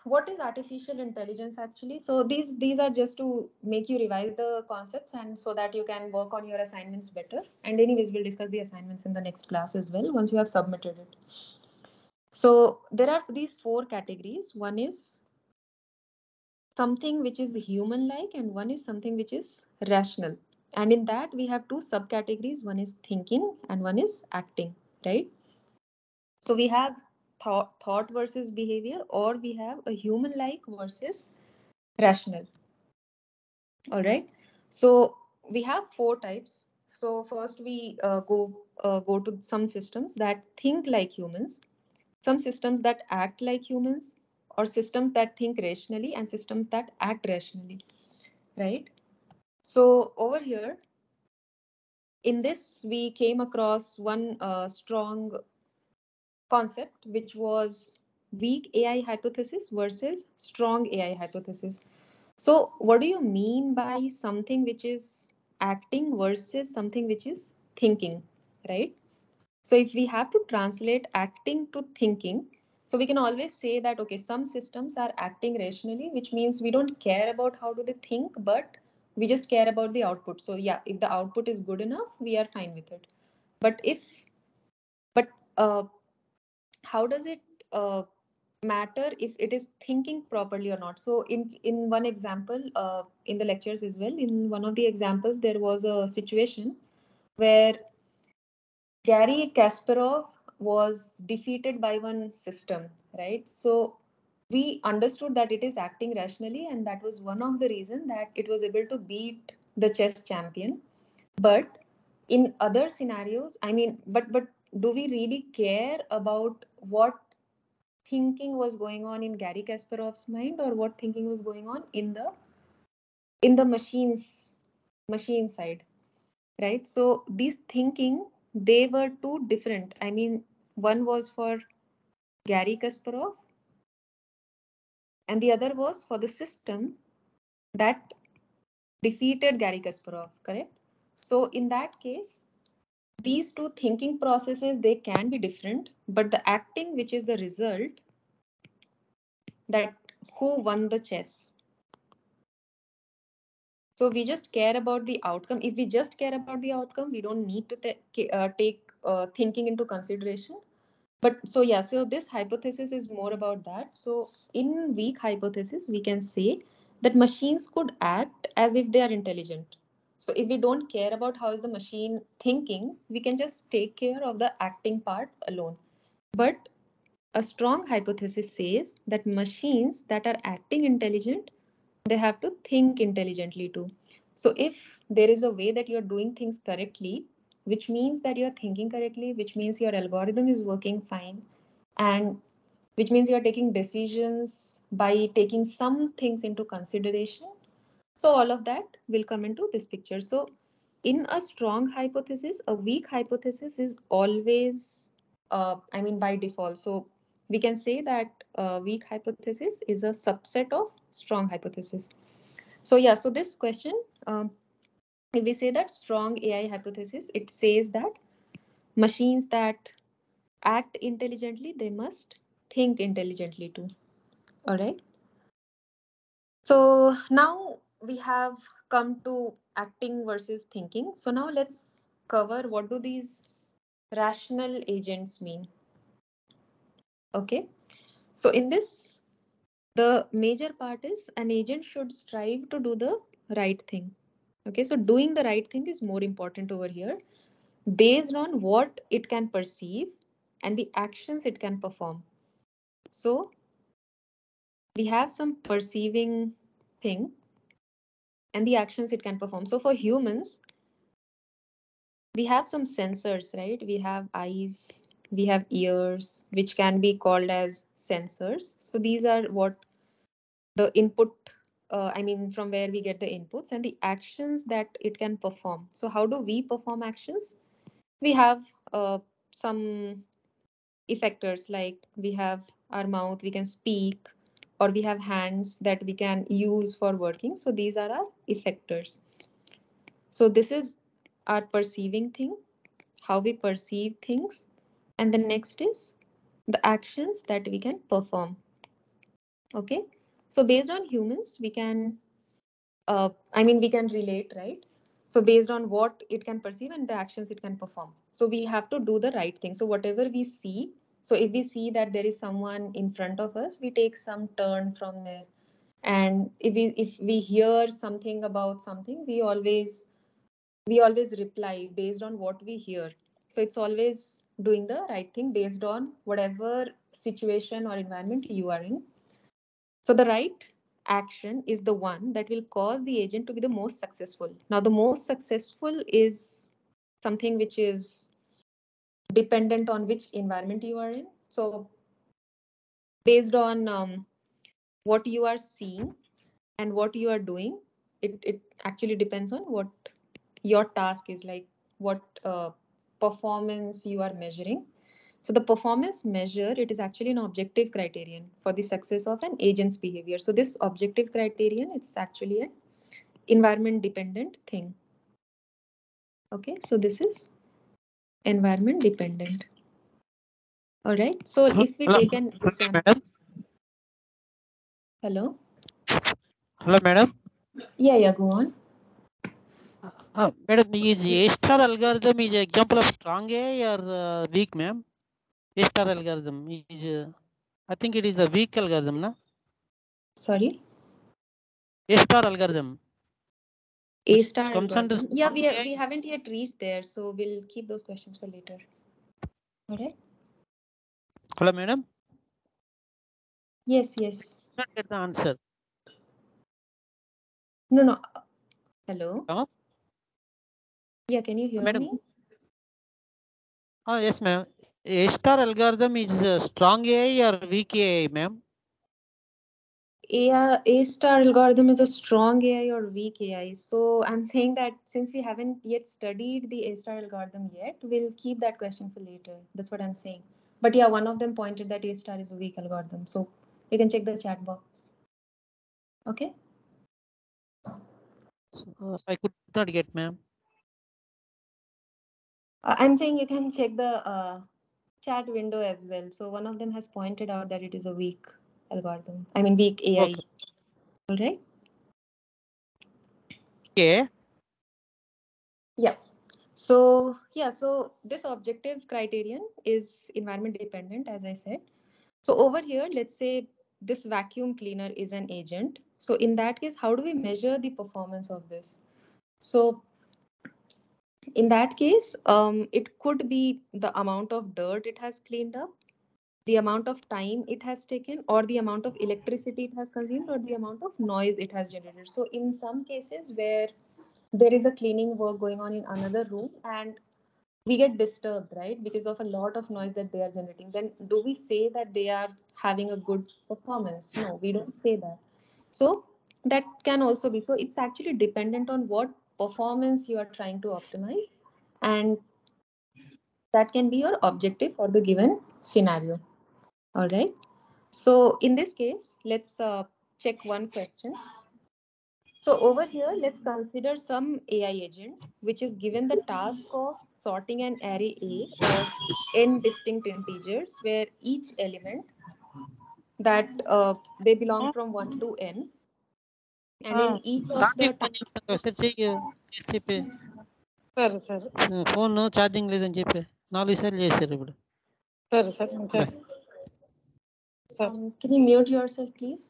what is artificial intelligence actually? So these are just to make you revise the concepts and so that you can work on your assignments better. And anyways, we'll discuss the assignments in the next class as well once you have submitted it. So there are these four categories. One is something which is human like and one is something which is rational, and in that we have two subcategories. One is thinking and one is acting, right? So we have thought versus behavior, or we have a human like versus rational. All right, so we have four types. So first we go to some systems that think like humans, some systems that act like humans, or systems that think rationally and systems that act rationally, right? So over here, in this, we came across one strong concept, which was weak AI hypothesis versus strong AI hypothesis. So what do you mean by something which is acting versus something which is thinking, right? So if we have to translate acting to thinking, so we can always say that, okay, some systems are acting rationally, which means we don't care about how do they think, but we just care about the output. So yeah, if the output is good enough, we are fine with it. But but uh, how does it matter if it is thinking properly or not? So in one example, in the lectures as well, in one of the examples, there was a situation where Gary Kasparov was defeated by one system, right? So we understood that it is acting rationally, and that was one of the reasons that it was able to beat the chess champion. But in other scenarios, I mean, but do we really care about what thinking was going on in Gary Kasparov's mind, or what thinking was going on in the machine side, right? So these thinking, they were two different. I mean, one was for Gary Kasparov and the other was for the system that defeated Gary Kasparov, correct? So in that case, these two thinking processes, they can be different, but the acting, which is the result, that who won the chess. So we just care about the outcome. If we just care about the outcome, we don't need to take thinking into consideration. But so yeah, so this hypothesis is more about that. So in weak hypothesis, we can say that machines could act as if they are intelligent. So if we don't care about how is the machine thinking, we can just take care of the acting part alone. But a strong hypothesis says that machines that are acting intelligent, they have to think intelligently too. So if there is a way that you're doing things correctly, which means that you're thinking correctly, which means your algorithm is working fine, and which means you're taking decisions by taking some things into consideration. So all of that will come into this picture. So in a strong hypothesis, a weak hypothesis is always, by default. So we can say that weak hypothesis is a subset of strong hypothesis. So yeah, so this question, if we say that strong AI hypothesis, it says that machines that act intelligently, they must think intelligently too. All right. So now we have come to acting versus thinking. So now let's cover what do these rational agents mean. Okay. So in this, the major part is an agent should strive to do the right thing. Okay. So doing the right thing is more important over here based on what it can perceive and the actions it can perform. So we have some perceiving thing and the actions it can perform. So for humans, we have some sensors, right? We have eyes, we have ears, which can be called as sensors. So these are what the input, from where we get the inputs and the actions that it can perform. So how do we perform actions? We have some effectors, like we have our mouth, we can speak, or we have hands that we can use for working. So these are our effectors. So this is our perceiving thing, how we perceive things. And the next is the actions that we can perform. Okay. So based on humans, we can, we can relate, right? So based on what it can perceive and the actions it can perform. So we have to do the right thing. So whatever we see, so if we see that there is someone in front of us, we take some turn from there. And if we hear something about something, we always reply based on what we hear. So it's always doing the right thing based on whatever situation or environment you are in. So the right action is the one that will cause the agent to be the most successful. Now the most successful is something which is dependent on which environment you are in. So based on what you are seeing and what you are doing, it actually depends on what your task is, like what performance you are measuring. So the performance measure, it is actually an objective criterion for the success of an agent's behavior. So this objective criterion, it's actually an environment dependent thing. Okay, so this is environment dependent. All right, so if we take an example. Madam. Hello. Hello, madam. Yeah, go on. Madam, is A-star algorithm is an example of strong AI or weak, ma'am? A-star algorithm is, I think it is a weak algorithm, no? Sorry. A-star algorithm. A-star Comes under algorithm. Yeah, strong AI. we haven't yet reached there, so we'll keep those questions for later. All right. Hello, madam. Yes. Not get the answer. No. Hello. Huh? Yeah, can you hear Madam. me? Yes, ma'am. A-star algorithm is strong AI or weak AI, ma'am? A-star algorithm is a strong AI or weak AI. So I'm saying that since we haven't yet studied the A-star algorithm yet, we'll keep that question for later. That's what I'm saying. But yeah, one of them pointed that A-star is a weak algorithm. So you can check the chat box. Okay. I could not get, ma'am. I'm saying you can check the chat window as well. So one of them has pointed out that it is a weak algorithm. Weak AI. Okay. All right. Okay. Yeah. So yeah, so this objective criterion is environment dependent, as I said. So over here, let's say this vacuum cleaner is an agent. So in that case, how do we measure the performance of this? So in that case, it could be the amount of dirt it has cleaned up, the amount of time it has taken, or the amount of electricity it has consumed, or the amount of noise it has generated. So in some cases where there is a cleaning work going on in another room and we get disturbed, right, because of a lot of noise that they are generating, then do we say that they are having a good performance? No, we don't say that. So that can also be, so it's actually dependent on what performance you are trying to optimize, and that can be your objective for the given scenario. All right, so in this case, let's check one question. So over here, let's consider some AI agent which is given the task of sorting an array A of n distinct integers where each element that they belong from 1 to n, and in each of the charging phone చేస్తాను ఒకసారి చెయ్యి చేసి చెప్పి సరే సరే phone charging లేదని చెప్పి 4 సార్లు చేశారు ఇప్పుడు సరే సరే నేను చేస్తాను. సరే can you mute yourself please?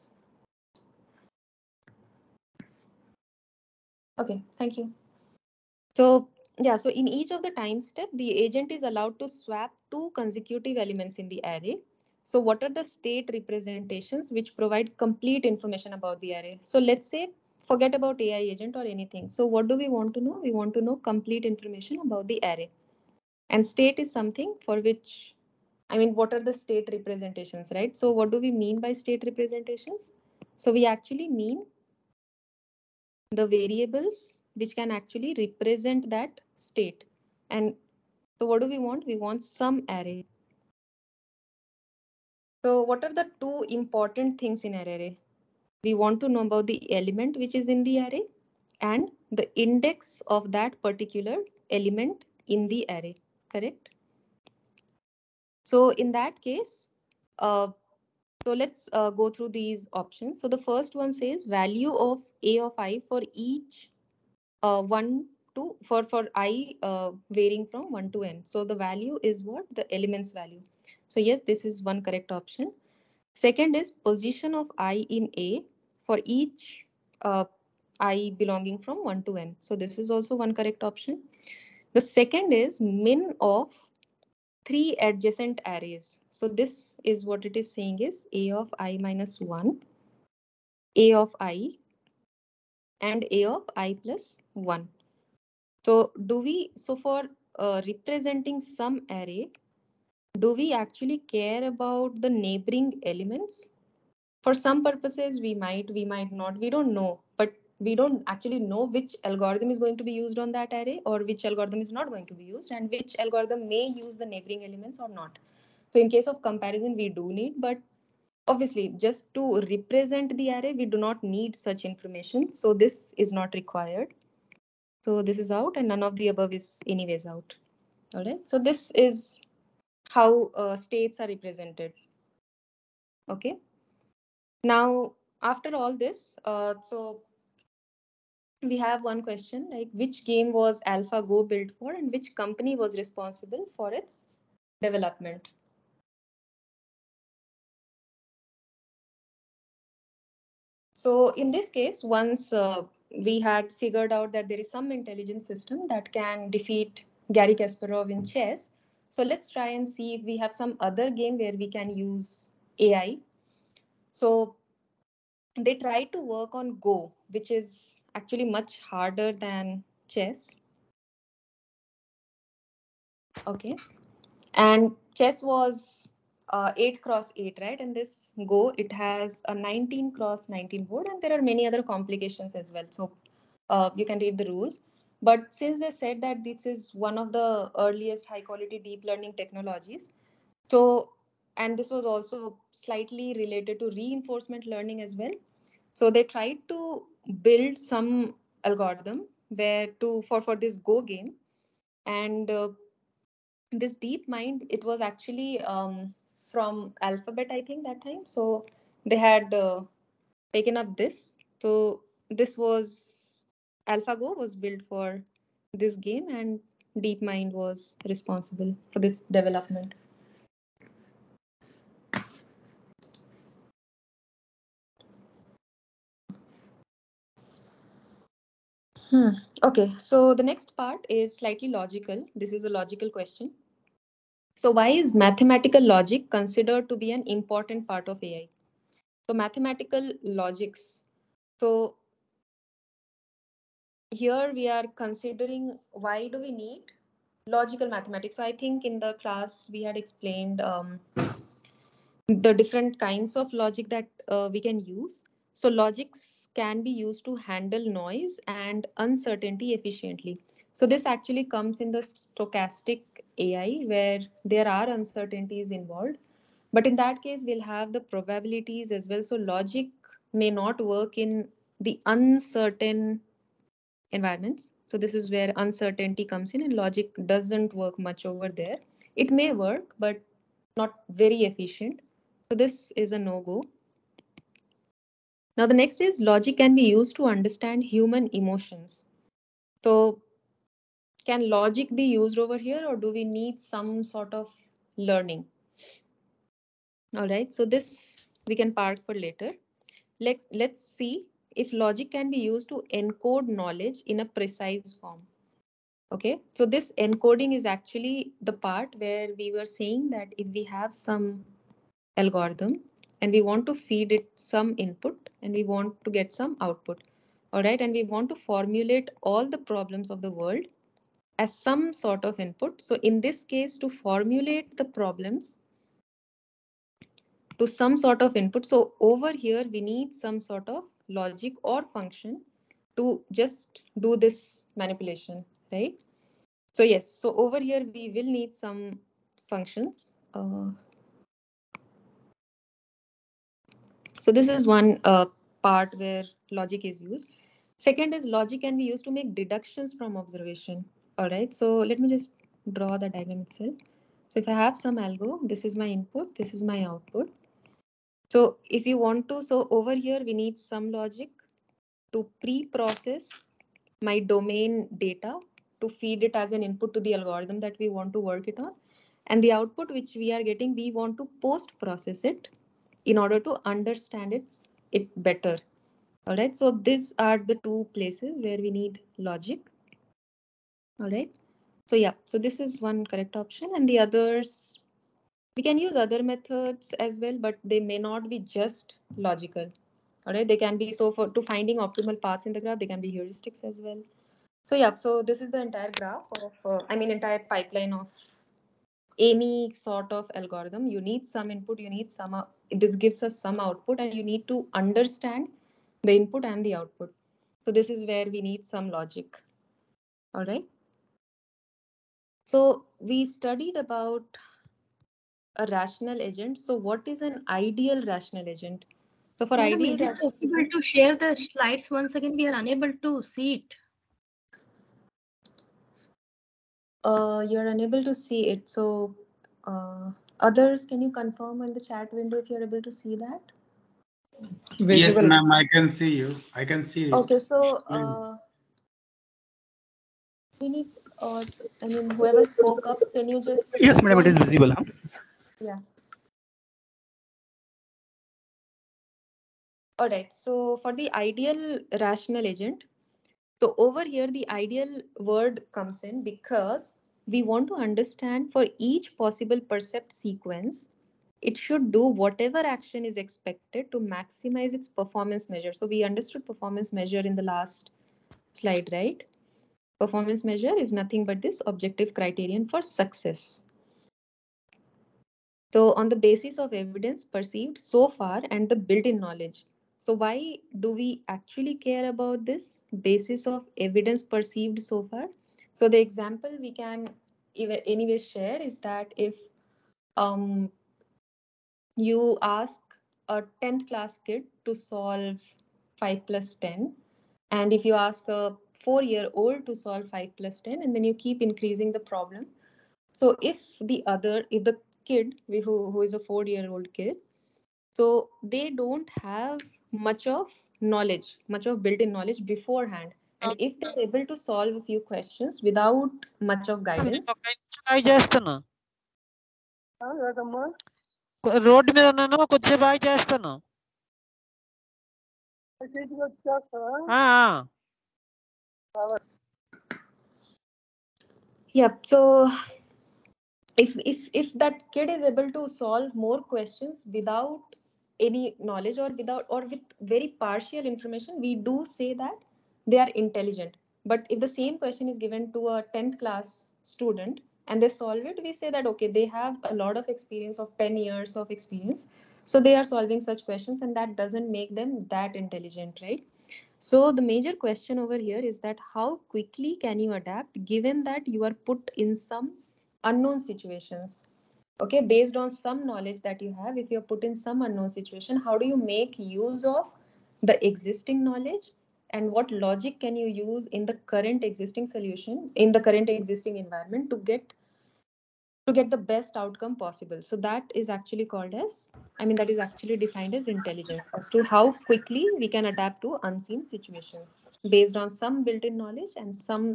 Okay, thank you. So yeah, so in each of the time step, the agent is allowed to swap two consecutive elements in the array. So what are the state representations which provide complete information about the array? So let's say, forget about AI agent or anything. So what do we want to know? We want to know complete information about the array. And state is something for which, I mean, what are the state representations, right? So what do we mean by state representations? So we actually mean the variables which can actually represent that state. And so what do we want? We want some array. So what are the two important things in an array? We want to know about the element which is in the array and the index of that particular element in the array, correct? So in that case, uh, so let's go through these options. So the first one says value of a of I for each 1 to for I varying from 1 to n. So the value is what? The element's value. So yes, this is one correct option. Second is position of I in A for each I belonging from 1 to n. So this is also one correct option. The second is min of three adjacent arrays. So this is what it is saying is A of I minus 1, A of I, and A of I plus 1. So do we, so for representing some array, do we actually care about the neighboring elements? For some purposes, we might not, we don't know, but we don't actually know which algorithm is going to be used on that array or which algorithm is not going to be used and which algorithm may use the neighboring elements or not. So in case of comparison, we do need, but obviously just to represent the array, we do not need such information. So this is not required. So this is out and none of the above is anyways out. All right. So this is how states are represented. Okay. Now, after all this, so we have one question like which game was AlphaGo built for and which company was responsible for its development? So in this case, once we had figured out that there is some intelligent system that can defeat Gary Kasparov in chess. So let's try and see if we have some other game where we can use AI. So they tried to work on Go, which is actually much harder than chess. Okay. And chess was 8 cross 8, right? And this Go, it has a 19 cross 19 board, and there are many other complications as well. So you can read the rules. But since they said that this is one of the earliest high quality deep learning technologies, so, and this was also slightly related to reinforcement learning as well. So they tried to build some algorithm where to for this Go game, and this deep mind, it was actually from Alphabet, I think that time. So they had taken up this. So this was AlphaGo was built for this game, and DeepMind was responsible for this development. Okay, so the next part is slightly logical. This is a logical question. So why is mathematical logic considered to be an important part of AI? So mathematical logics. So here we are considering why do we need logical mathematics. So I think in the class we had explained the different kinds of logic that we can use. So logics can be used to handle noise and uncertainty efficiently. So this actually comes in the stochastic AI where there are uncertainties involved. But in that case, we'll have the probabilities as well. So logic may not work in the uncertain environments. So this is where uncertainty comes in, and logic doesn't work much over there. It may work, but not very efficient. So this is a no-go. Now the next is logic can be used to understand human emotions. So can logic be used over here, or do we need some sort of learning? All right, so this we can park for later. Let's see if logic can be used to encode knowledge in a precise form. Okay, so this encoding is actually the part where we were saying that if we have some algorithm and we want to feed it some input and we want to get some output, all right, and we want to formulate all the problems of the world as some sort of input. So in this case, to formulate the problems to some sort of input, so over here we need some sort of logic or function to just do this manipulation, right? So yes, so over here we will need some functions. So this is one part where logic is used. Second is logic can be used to make deductions from observation. All right, so let me just draw the diagram itself. So if I have some algo, this is my input, this is my output. So if you want to, so over here we need some logic to pre-process my domain data to feed it as an input to the algorithm that we want to work it on. And the output which we are getting, we want to post-process it in order to understand it better. All right, so these are the two places where we need logic. All right, so yeah, so this is one correct option, and the others, we can use other methods as well, but they may not be just logical. All right, they can be, so for to finding optimal paths in the graph, they can be heuristics as well. So yeah, so this is the entire graph of, entire pipeline of any sort of algorithm. You need some input, you need some, this gives us some output, and you need to understand the input and the output. So this is where we need some logic. All right. So we studied about a rational agent. So what is an ideal rational agent? So for Madam, ideal, is it possible to share the slides once again? We are unable to see it. you're unable to see it. So others, can you confirm in the chat window if you're able to see that? Yes, Visible. ma'am, I can see you. I can see you. Okay, so we need, whoever spoke up, can you just Yes, madam, go it is and visible. Huh? yeah. All right, so for the ideal rational agent, so over here the ideal word comes in because we want to understand for each possible percept sequence, it should do whatever action is expected to maximize its performance measure. So we understood performance measure in the last slide, right? Performance measure is nothing but this objective criterion for success. So on the basis of evidence perceived so far and the built-in knowledge. So why do we actually care about this basis of evidence perceived so far? So the example we can anyways share is that if um, you ask a 10th class kid to solve 5 plus 10, and if you ask a 4-year-old to solve 5 plus 10, and then you keep increasing the problem. So if the kid who is a 4-year-old kid, so they don't have much of knowledge, much of built-in knowledge beforehand. And if they're able to solve a few questions without much of guidance, try చేస్తున్నా road మీద ఉన్నాను కొద్దిసేపు బాగా చేస్తాను yep. So if that kid is able to solve more questions without any knowledge or without or with very partial information, we do say that they are intelligent. But if the same question is given to a 10th class student and they solve it, we say that okay, they have a lot of experience of 10 years of experience, so they are solving such questions, and that doesn't make them that intelligent, right? So the major question over here is that how quickly can you adapt given that you are put in some unknown situations? Okay, based on some knowledge that you have, if you're put in some unknown situation, how do you make use of the existing knowledge, and what logic can you use in the current existing solution, in the current existing environment to get the best outcome possible? So that is actually called as, I mean, that is actually defined as intelligence, as to how quickly we can adapt to unseen situations based on some built-in knowledge and some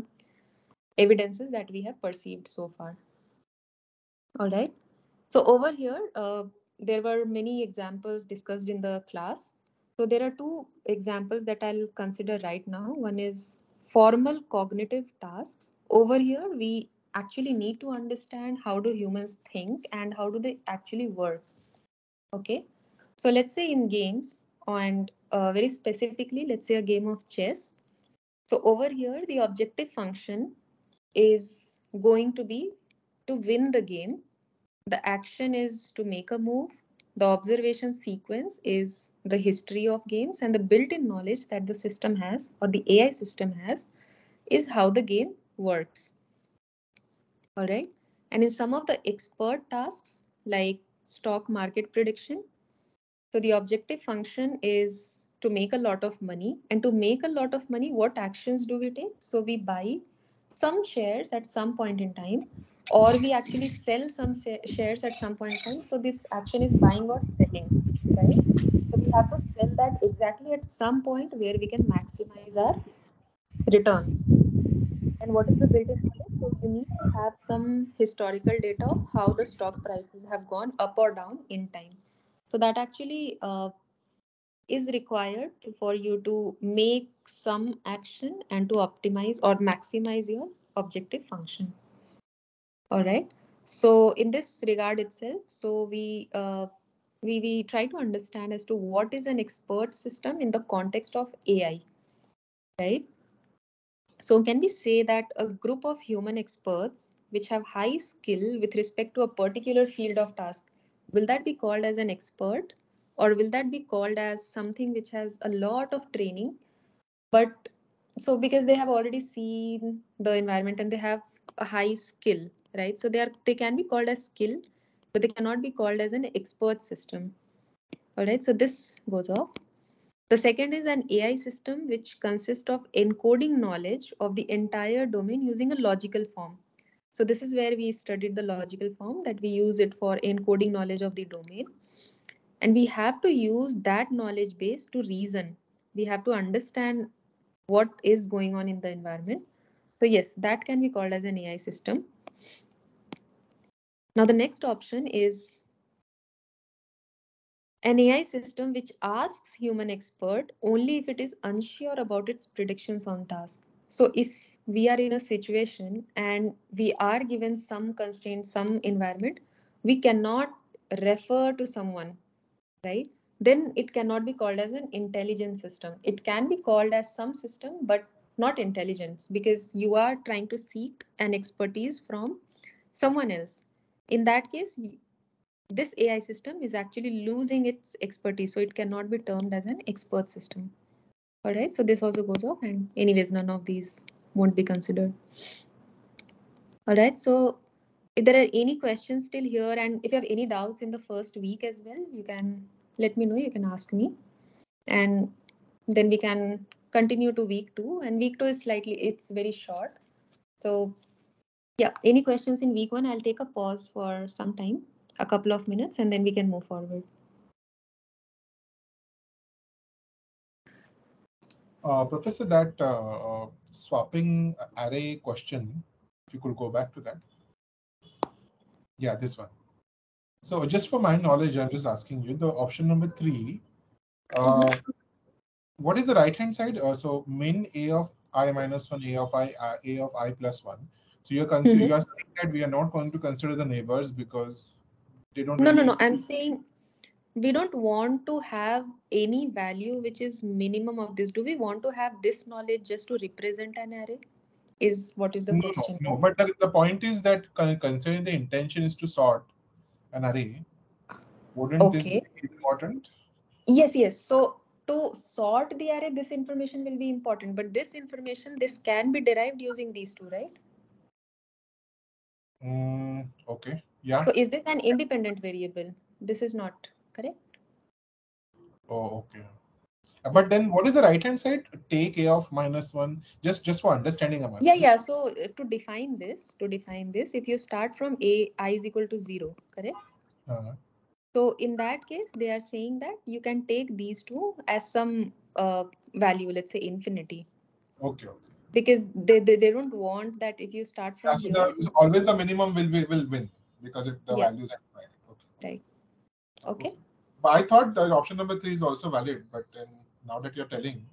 evidences that we have perceived so far. All right. So over here, there were many examples discussed in the class. So there are two examples that I'll consider right now. One is formal cognitive tasks. Over here, we actually need to understand how do humans think and how do they actually work. Okay. So let's say in games, and very specifically, let's say a game of chess. So over here, the objective function is going to be to win the game. The action is to make a move. The observation sequence is the history of games, and the built-in knowledge that the system has or the AI system has is how the game works. All right. And in some of the expert tasks like stock market prediction, so the objective function is to make a lot of money. And to make a lot of money, what actions do we take? So we buy some shares at some point in time, or we actually sell some shares at some point in time. So this action is buying or selling, right? So we have to sell that exactly at some point where we can maximize our returns. And what is the built-in knowledge? So you need to have some historical data of how the stock prices have gone up or down in time. So that actually is required for you to make some action and to optimize or maximize your objective function. All right. So in this regard itself, so we try to understand as to what is an expert system in the context of AI, right? So can we say that a group of human experts which have high skill with respect to a particular field of task, will that be called as an expert, or will that be called as something which has a lot of training, but so because they have already seen the environment and they have a high skill, right? So they can be called as skill, but they cannot be called as an expert system. All right. So this goes off. The second is an AI system which consists of encoding knowledge of the entire domain using a logical form. So this is where we studied the logical form, that we use it for encoding knowledge of the domain. And we have to use that knowledge base to reason. We have to understand what is going on in the environment. So yes, that can be called as an AI system. Now the next option is an AI system which asks human expert only if it is unsure about its predictions on task. So if we are in a situation and we are given some constraint, some environment, we cannot refer to someone, right? Then it cannot be called as an intelligent system. It can be called as some system, but not intelligence, because you are trying to seek an expertise from someone else. In that case, this AI system is actually losing its expertise, so it cannot be termed as an expert system. All right, so this also goes off, and anyways, none of these won't be considered. All right, so if there are any questions still here, and if you have any doubts in the first week as well, you can let me know, you can ask me, and then we can continue to week 2. And week 2 is it's very short. So yeah, any questions in week 1, I'll take a pause for some time, a couple of minutes, and then we can move forward. Professor, that swapping array question, if you could go back to that. Yeah, this one. So just for my knowledge, I'm just asking you, the option number 3, what is the right hand side? So min a of I minus 1, a of I plus 1. So you are saying that we are not going to consider the neighbors because they don't No, really. I'm saying we don't want to have any value which is minimum of this. Do we want to have this knowledge just to represent an array? Is what is the question? No. But the point is that considering the intention is to sort an array, wouldn't this Okay. be important? Yes. So to sort the array, this information will be important. But this information, this can be derived using these two, right? Okay. Yeah. So is this an independent variable? This is not correct. Oh, okay. But then what is the right hand side? Take a of minus 1, just for understanding I'm asking. Yeah. So to define this, if you start from I is equal to 0, correct? So in that case, they are saying that you can take these two as some value, let's say infinity. Okay. Because they don't want that if you start from So here. always the minimum will win because the Yeah. values are defined. Okay. Right. Okay. But I thought that option number 3 is also valid, but then now that you're telling,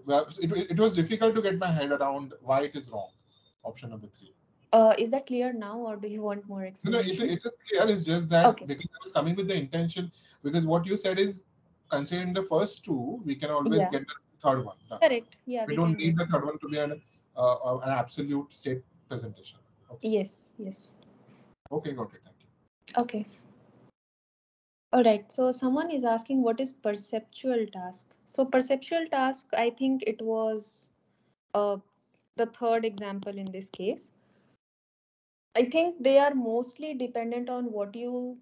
well, it was difficult to get my head around why it is wrong. Option number 3. Is that clear now, or do you want more No, explanation? it is clear. It's just that Okay. because I was coming with the intention, because what you said is considering the first two, we can always get the third one done. Correct. Yeah, We don't need the third one to be an absolute state presentation. Okay. Yes. Okay, got it. Thank you. Okay. All right. So someone is asking what is perceptual task. So perceptual task, I think it was the third example in this case. I think they are mostly dependent on what you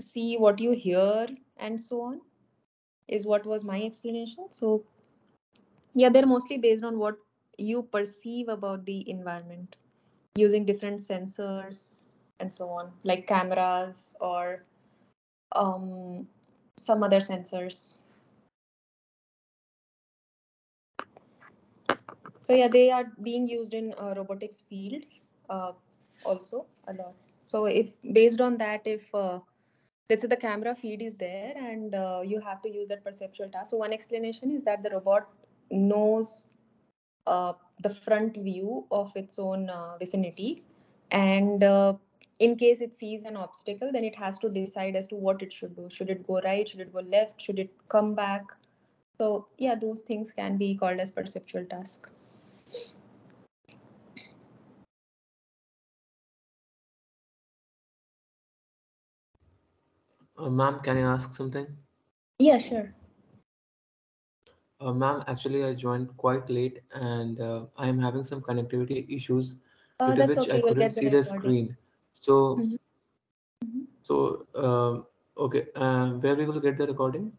see, what you hear, and so on, is what was my explanation. So yeah, they're mostly based on what you perceive about the environment using different sensors and so on, like cameras or some other sensors. So yeah, they are being used in robotics field also a lot. So if based on that, if let's say the camera feed is there and you have to use that perceptual task. So one explanation is that the robot knows the front view of its own vicinity, and in case it sees an obstacle, then it has to decide as to what it should do. Should it go right? Should it go left? Should it come back? So yeah, those things can be called as perceptual task. Ma'am, can I ask something? Yeah, sure. Ma'am, actually, I joined quite late and I am having some connectivity issues due to That's which I okay. We'll couldn't get the see the recording. screen. So, Mhm. okay, where we will get the recording?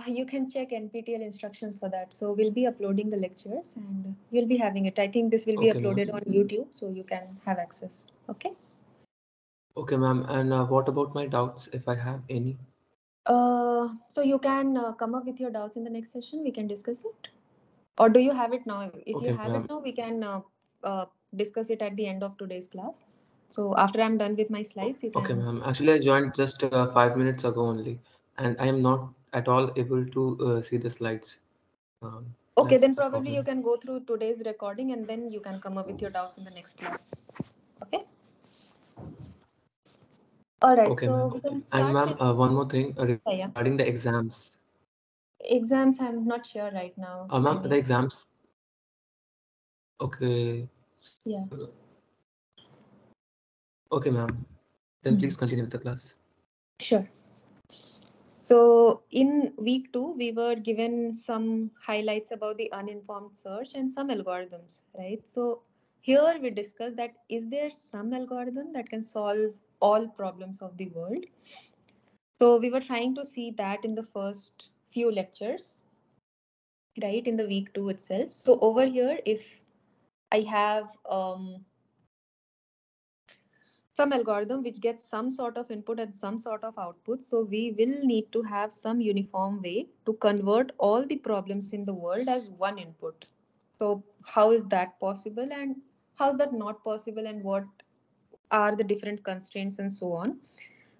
You can check NPTEL instructions for that. So we'll be uploading the lectures and you'll be having it. I think this will be Okay, ma'am. uploaded on YouTube, so you can have access. Okay. Okay, ma'am. And what about my doubts if I have any? So you can come up with your doubts in the next session. We can discuss it. Or do you have it now? If you Okay, have it ma'am. now, we can discuss it at the end of today's class. So after I'm done with my slides, you Okay, can. ma'am. Actually, I joined just 5 minutes ago only, and I am not at all able to see the slides. Okay, That's then the probably you problem. can go through today's recording and then you can come up with your doubts in the next class. Okay. All right. Okay, So ma'am. we can And start ma'am, with. one more thing Yeah. regarding the exams. Exams, I'm not sure right now. Ma'am, the Again. exams. Okay. Yeah. Okay, ma'am. Then please continue with the class. Sure. So in week 2, we were given some highlights about the uninformed search and some algorithms, right? So here we discussed that is there some algorithm that can solve all problems of the world? So we were trying to see that in the first few lectures, right, in the week 2 itself. So over here, if I have some algorithm which gets some sort of input and some sort of output. So we will need to have some uniform way to convert all the problems in the world as one input. So how is that possible, and how is that not possible, and what are the different constraints and so on.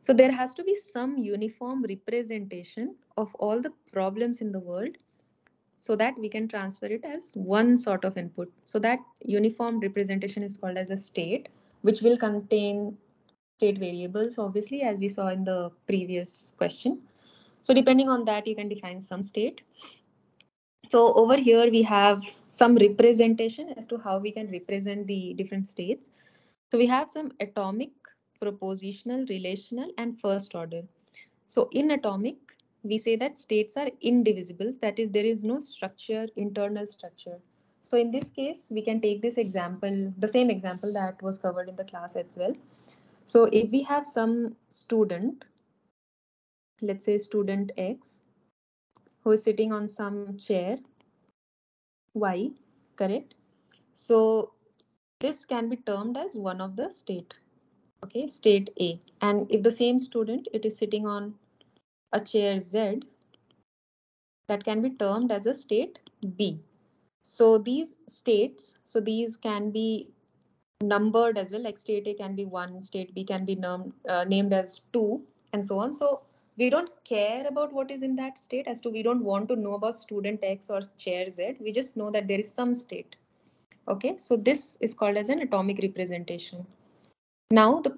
So there has to be some uniform representation of all the problems in the world so that we can transfer it as one sort of input. So that uniform representation is called as a state, which will contain state variables, obviously, as we saw in the previous question. So depending on that, you can define some state. So over here, we have some representation as to how we can represent the different states. So we have some atomic, propositional, relational, and first order. So in atomic, we say that states are indivisible. That is, there is no structure, internal structure. So in this case, we can take this example, the same example that was covered in the class as well. So if we have some student, let's say student X, who is sitting on some chair Y, correct? So this can be termed as one of the state, okay, state A. And if the same student, it is sitting on a chair Z, that can be termed as a state B. So these states, so these can be numbered as well, like state A can be 1, state B can be named as 2, and so on. So we don't care about what is in that state, as to we don't want to know about student X or chair Z. We just know that there is some state. Okay, so this is called as an atomic representation. Now the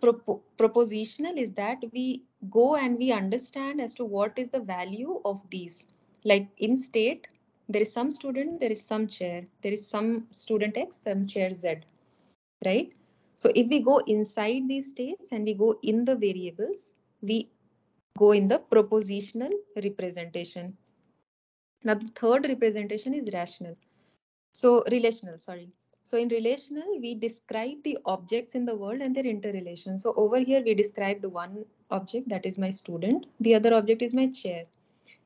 propositional is that we go and we understand as to what is the value of these. Like in state, there is some student, there is some chair, there is some student X, some chair Z, right? So if we go inside these states and we go in the variables, we go in the propositional representation. Now the third representation is rational. So relational, sorry. So in relational, we describe the objects in the world and their interrelation. So over here, we described one object, that is my student. The other object is my chair.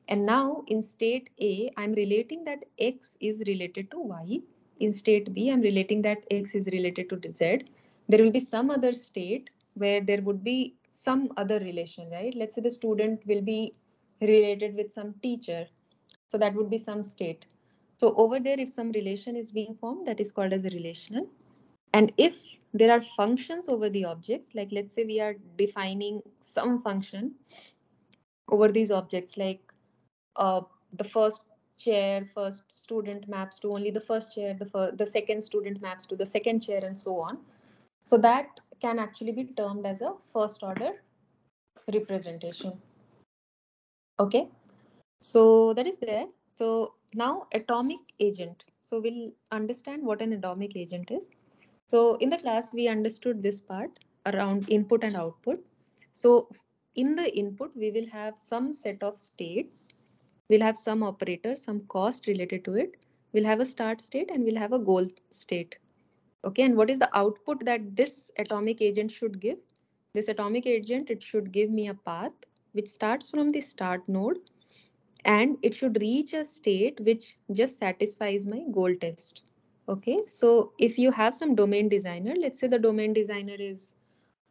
And now in state A, I'm relating that X is related to Y. In state B, I'm relating that X is related to Z. There will be some other state where there would be some other relation, right? Let's say the student will be related with some teacher. So that would be some state. So over there, if some relation is being formed, that is called as a relational. And if there are functions over the objects, like let's say we are defining some function over these objects, like uh, the first chair, first student maps to only the first chair, the second student maps to the second chair, and so on. So that can actually be termed as a first order representation. Okay, so that is there. So now atomic agent. So we'll understand what an atomic agent is. So in the class, we understood this part around input and output. So in the input, we will have some set of states. We'll have some operator, some cost related to it. We'll have a start state and we'll have a goal state. Okay, and what is the output that this atomic agent should give? This atomic agent, it should give me a path which starts from the start node, and it should reach a state which just satisfies my goal test. Okay, so if you have some domain designer, let's say the domain designer is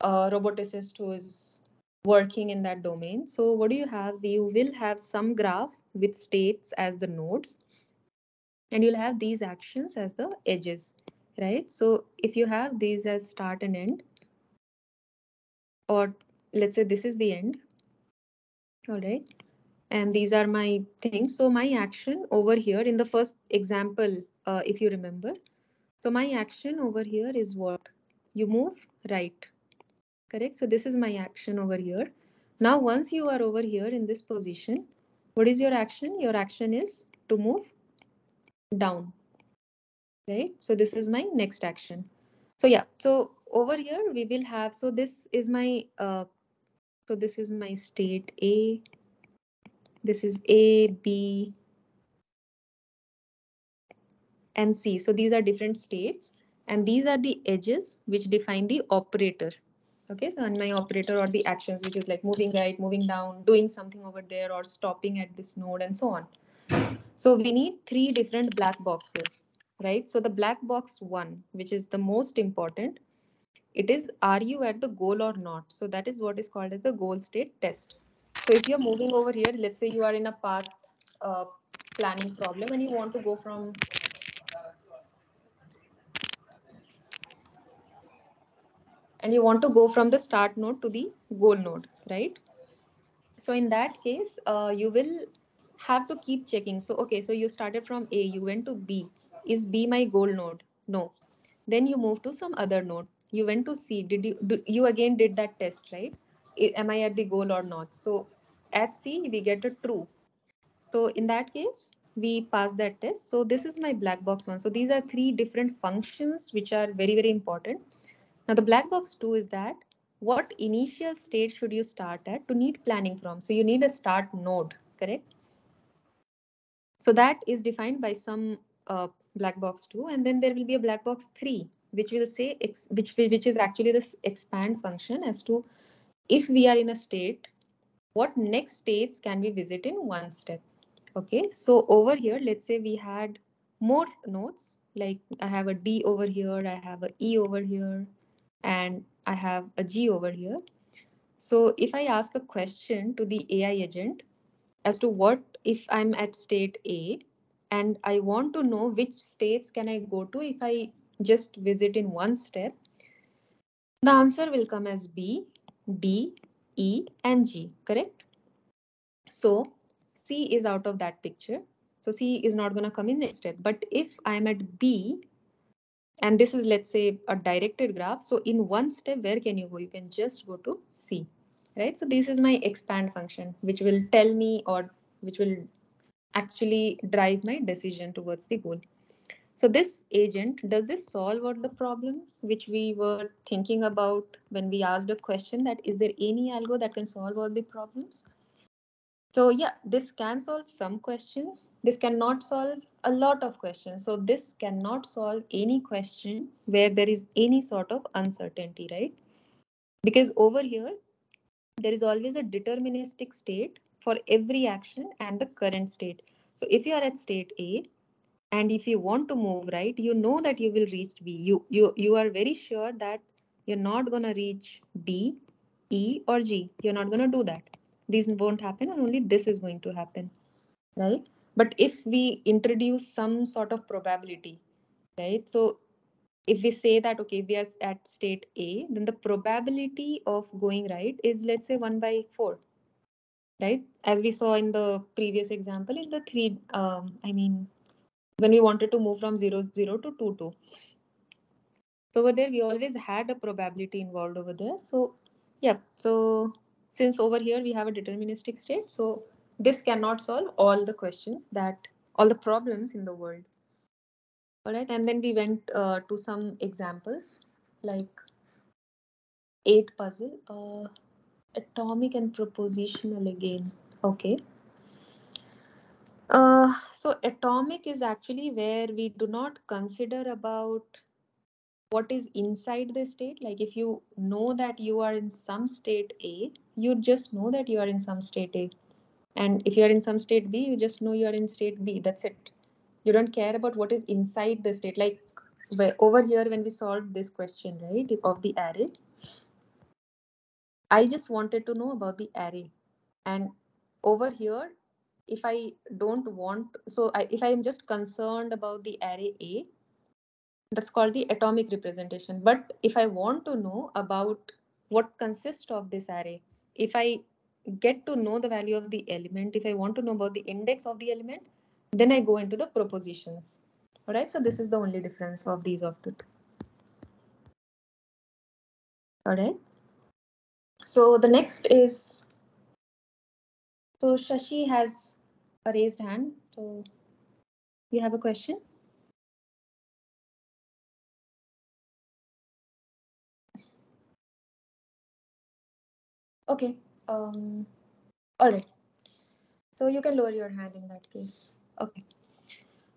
a roboticist who is working in that domain. So what do you have? You will have some graph with states as the nodes, and you'll have these actions as the edges, right? So if you have these as start and end, or let's say this is the end, all right, and these are my things. So my action over here in the first example, if you remember, so my action over here is what? You move right, correct? So this is my action over here. Now once you are over here in this position, what is your action? Your action is to move down, right? So this is my next action. So yeah, so over here we will have, so this is my so this is my state A, this is A, B, and C. So these are different states, and these are the edges which define the operator. Okay, so and my operator or the actions, which is like moving right, moving down, doing something over there, or stopping at this node, and so on. So we need three different black boxes, right? So the black box one, which is the most important, It is, are you at the goal or not? So that is what is called as the goal state test. So if you're moving over here, let's say you are in a path uh, planning problem and you want to go from the start node to the goal node, right? So in that case, you will have to keep checking. So okay, so you started from A, you went to B. Is B my goal node? No. Then you move to some other node. You went to C. You again did that test, right? Am I at the goal or not? So at C we get a true. So in that case, we pass that test. So this is my black box one. So these are three different functions which are very, very important. Now the black box 2 is that what initial state should you start at to need planning from? So you need a start node, correct? So that is defined by some black box 2, and then there will be a black box 3, which will say which is actually this expand function as to if we are in a state, what next states can we visit in one step? Okay, so over here, let's say we had more nodes, like I have a D over here, I have a E over here, and I have a G over here. So if I ask a question to the AI agent as to what if I'm at state A and I want to know which states can I go to if I just visit in one step, the answer will come as B, D, E, and G, correct? So C is out of that picture. So C is not going to come in next step. But if I'm at B, and this is, let's say, a directed graph. So in one step, where can you go? You can just go to C, right? So this is my expand function, which will tell me, or which will actually drive my decision towards the goal. So this agent, does this solve all the problems which we were thinking about when we asked a question that is there any algo that can solve all the problems? So yeah, this can solve some questions. This cannot solve a lot of questions. So this cannot solve any question where there is any sort of uncertainty, right? Because over here, there is always a deterministic state for every action and the current state. So if you are at state A, and if you want to move right, you know that you will reach B. You are very sure that you're not going to reach D, E, or G. You're not going to do that. These won't happen, and only this is going to happen, right? But if we introduce some sort of probability, right? So if we say that, okay, we are at state A, then the probability of going right is, let's say, 1 by 4, right? As we saw in the previous example, in the when we wanted to move from 0, 0 to 2, 2. So over there, we always had a probability involved over there. So yeah, so since over here we have a deterministic state, so this cannot solve all the questions all the problems in the world. All right, and then we went to some examples like 8 puzzle, atomic and propositional again. Okay. So atomic is actually where we do not consider about what is inside the state. Like if you know that you are in some state A, you just know that you are in some state A. And if you are in some state B, you just know you are in state B. That's it. You don't care about what is inside the state. Like over here, when we solved this question, right, of the array, I just wanted to know about the array. And over here, if I don't want, if I am just concerned about the array A, that's called the atomic representation. But if I want to know about what consists of this array, if I get to know the value of the element, if I want to know about the index of the element, then I go into the propositions. All right, so this is the only difference of these of the two. All right, so the next is, so Shashi has a raised hand. So you have a question? Okay. All right. So you can lower your hand in that case. Okay.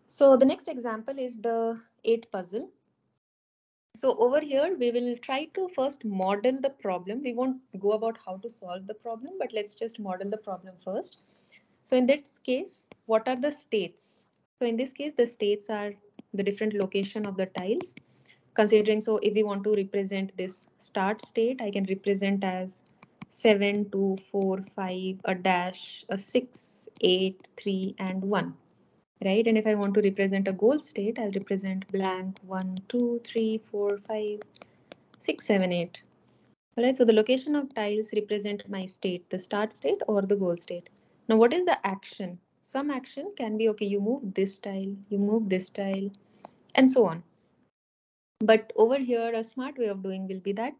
So the next example is the 8 puzzle. So over here, we will try to first model the problem. We won't go about how to solve the problem, but let's just model the problem first. So in this case, what are the states? So in this case, the states are the different location of the tiles. considering, so if we want to represent this start state, I can represent as 7 2 4 5 a dash a 6 8 3 and 1, right? And if I want to represent a goal state, I'll represent blank 1 2 3 4 5 6 7 8. All right, so the location of tiles represent my state, the start state or the goal state. Now what is the action? Some action can be, okay, you move this tile, you move this tile, and so on. But over here, a smart way of doing will be that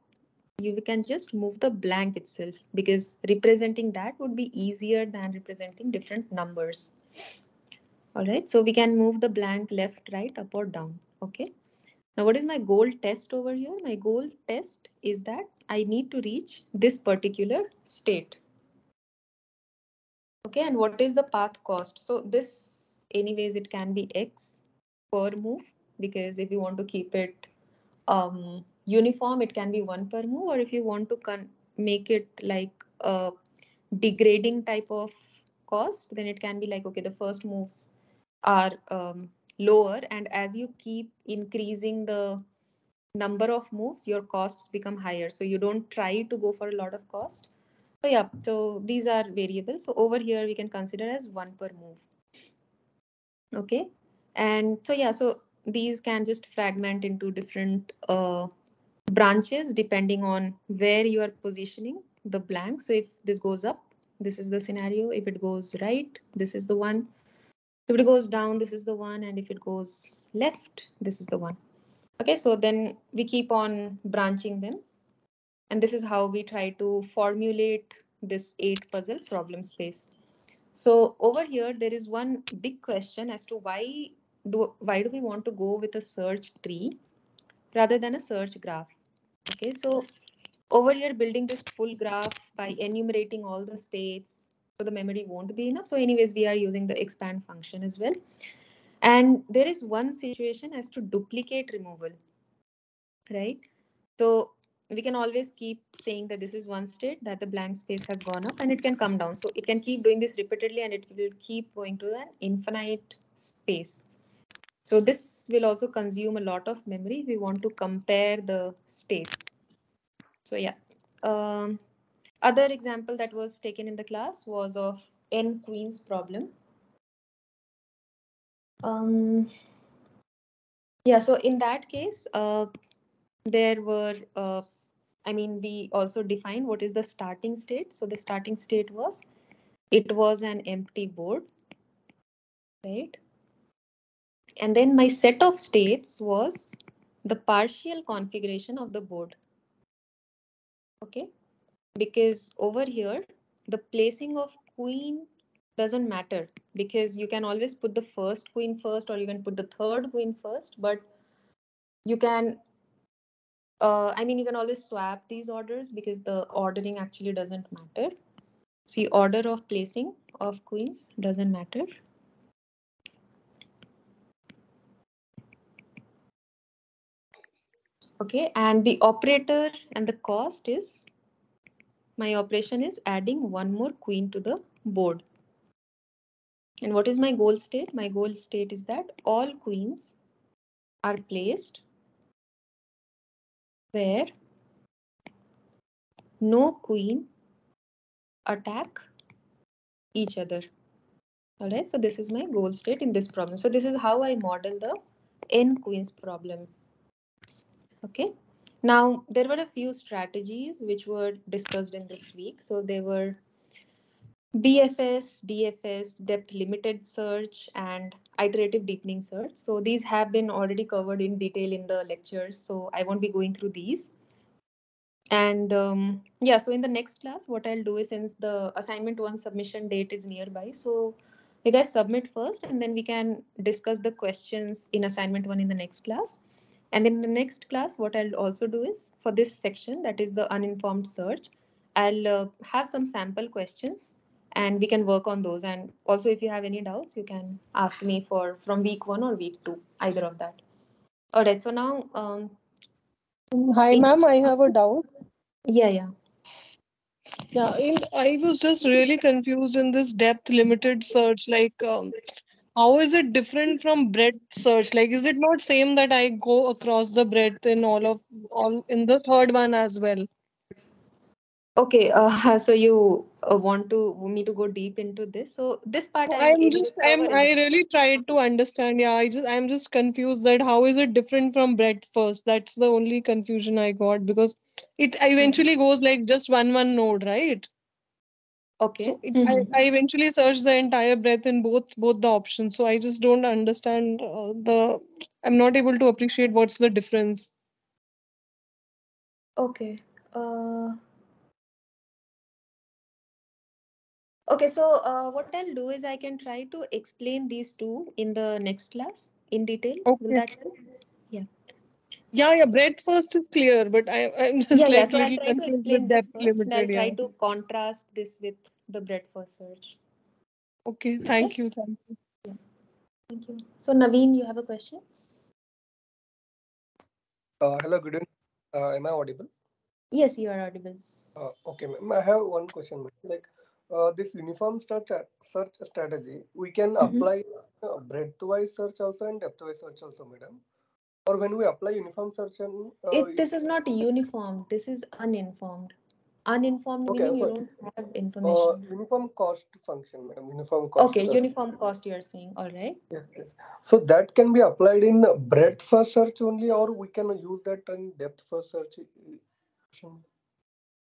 you can just move the blank itself, because representing that would be easier than representing different numbers. All right, so we can move the blank left, right, up or down. Okay. Now, what is my goal test over here? My goal test is that I need to reach this particular state. Okay, and what is the path cost? So this, anyways, it can be X per move, because if you want to keep it uniform, it can be 1 per move, or if you want to make it like a degrading type of cost, then it can be like, okay, the first moves are lower, and as you keep increasing the number of moves, your costs become higher, so you don't try to go for a lot of cost. So yeah, so these are variables. So over here we can consider as 1 per move. Okay, and so yeah, so these can just fragment into different branches depending on where you are positioning the blank. So if this goes up, this is the scenario. If it goes right, this is the one. If it goes down, this is the one. And if it goes left, this is the one. Okay, so then we keep on branching them. And this is how we try to formulate this 8 puzzle problem space. So over here, there is one big question as to why do we want to go with a search tree rather than a search graph. Okay, so over here, building this full graph by enumerating all the states, so the memory won't be enough. So anyways, we are using the expand function as well. And there is one situation as to duplicate removal, right? So we can always keep saying that this is one state, that the blank space has gone up, and it can come down. So it can keep doing this repeatedly, and it will keep going to an infinite space. So this will also consume a lot of memory if we want to compare the states. So yeah. Other example that was taken in the class was of n queens problem. Yeah, so in that case, there were, we also defined what is the starting state. So the starting state was, it was an empty board, right? And then my set of states was the partial configuration of the board. Okay, because over here, the placing of queen doesn't matter, because you can always put the first queen first, or you can put the third queen first, but you can you can always swap these orders, because the ordering actually doesn't matter. See, order of placing of queens doesn't matter. Okay, and the operator and the cost is, my operation is adding one more queen to the board. And what is my goal state? My goal state is that all queens are placed where no queen attack each other. All right, so this is my goal state in this problem. So this is how I model the n queens problem. Okay, now there were a few strategies which were discussed in this week. So they were BFS, DFS, depth limited search, and iterative deepening search. So these have been already covered in detail in the lectures, so I won't be going through these. And yeah, so in the next class, what I'll do is, since the assignment 1 submission date is nearby, so you guys submit first, and then we can discuss the questions in assignment 1 in the next class. And in the next class, what I'll also do is, for this section, that is the uninformed search, I'll have some sample questions, and we can work on those. And also, if you have any doubts, you can ask me from week 1 or week 2, either of that. All right, so now Hi, ma'am. I have a doubt. Yeah. Yeah, I was just really confused in this depth limited search. Like, How is it different from breadth search? Like, is it not same that I go across the breadth in all in the third one as well? Okay, so you want to me to go deep into this? So this part No, I'll anyway cover in I the really tried to understand. Yeah, I'm just confused that how is it different from breadth first? That's the only confusion I got because it eventually goes like just one node, right? Okay. So I eventually searched the entire breadth in both the options. So I just don't understand I'm not able to appreciate what's the difference. Okay. Okay, so what I'll do is I can try to explain these two in the next class in detail. Will Okay. that help? Yeah. Yeah, breadth first is clear, but I'm just Yeah. like So I'll little try to confused with explain this depth first, and I'll limited. try Yeah. to contrast this with the breadth first search. Okay, Okay. thank you. Yeah. Thank you. So Naveen, you have a question? Hello, good evening. Am I audible? Yes, you are audible. Okay, ma'am. I have one question, ma'am. Like this uniform search strategy, we can apply breadth-wise search also and depth-wise search also, madam. Or when we apply uniform search and This is not uniform. This is uninformed. Uninformed okay, meaning you so don't have information. uniform cost function, madam. Uniform Okay, cost search. uniform cost you are saying. All right. Yes, yes. So that can be applied in breadth first search only, or we can use that in depth first search.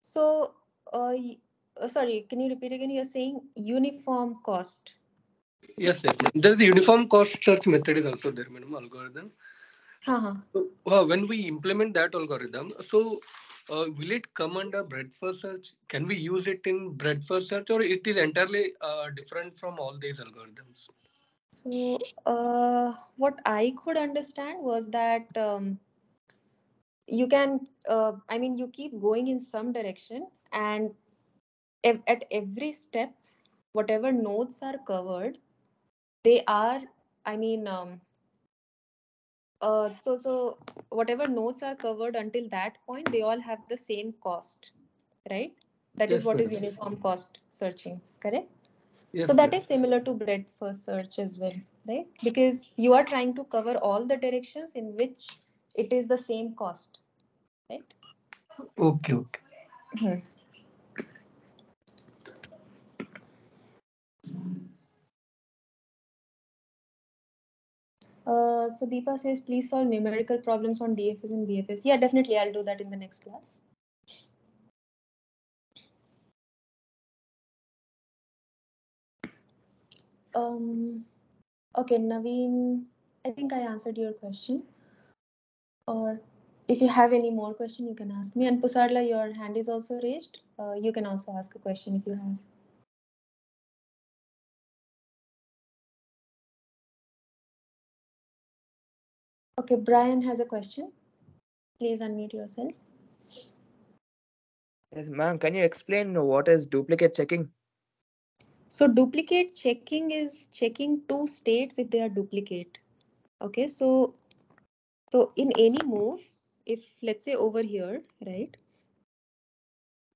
So, sorry, can you repeat again? You're saying uniform cost. Yes, yes. There is the uniform cost search method is also there, madam, algorithm. Haha. So, when we implement that algorithm, so will it come under breadth first search? Can we use it in breadth first search, or it is entirely different from all these algorithms? So, what I could understand was that you can, I mean, you keep going in some direction, and at every step, whatever nodes are covered, they are, I mean, so whatever nodes are covered until that point, they all have the same cost, right? That is Yes, what is madam. uniform cost searching, correct? So Yes, that madam. is similar to breadth first search as well, right? Because you are trying to cover all the directions in which it is the same cost, right? Okay, okay. Hmm. So Deepa says, please solve numerical problems on DFS and BFS. Yeah, definitely. I'll do that in the next class. Okay, Naveen, I think I answered your question. Or if you have any more question, you can ask me. And Pusarla, your hand is also raised. You can also ask a question if you have. Okay, Brian has a question. Please unmute yourself. Yes, ma'am, can you explain what is duplicate checking? So duplicate checking is checking two states if they are duplicate. Okay, so in any move, if let's say over here, right?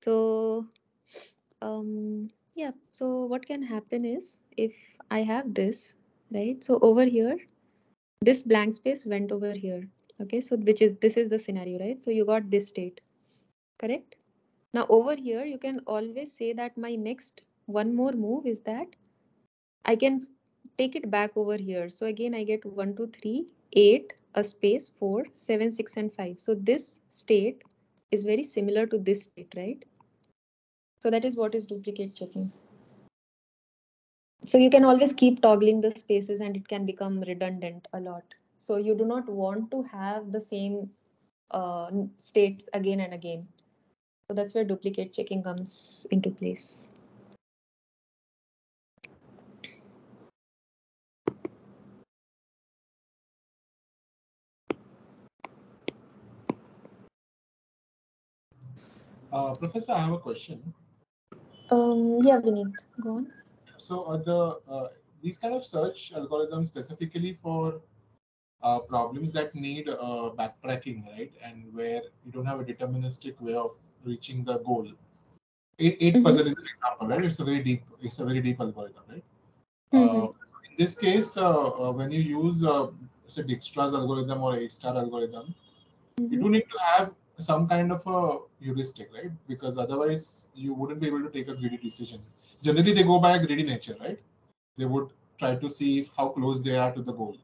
So yeah, so what can happen is if I have this, right? So over here, this blank space went over here. Okay, so this is the scenario, right? So you got this state, correct? Now over here, you can always say that my next one more move is that I can take it back over here. So again, I get 1, 2, 3, 8, a space 4, 7, 6, and 5. So this state is very similar to this state, right? So that is what is duplicate checking. So you can always keep toggling the spaces and it can become redundant a lot. So you do not want to have the same states again and again. So that's where duplicate checking comes into place. Professor, I have a question. Yeah, Vineet, go on. So these kind of search algorithms specifically for problems that need backtracking, right? And where you don't have a deterministic way of reaching the goal. Eight puzzle is an example, right? It's a very deep algorithm, right? Mm-hmm. In this case, when you use say Dijkstra's algorithm or A-star algorithm, you do need to have some kind of a heuristic, right? Because otherwise you wouldn't be able to take a greedy decision. Generally, they go by a greedy nature, right? They would try to see how close they are to the goal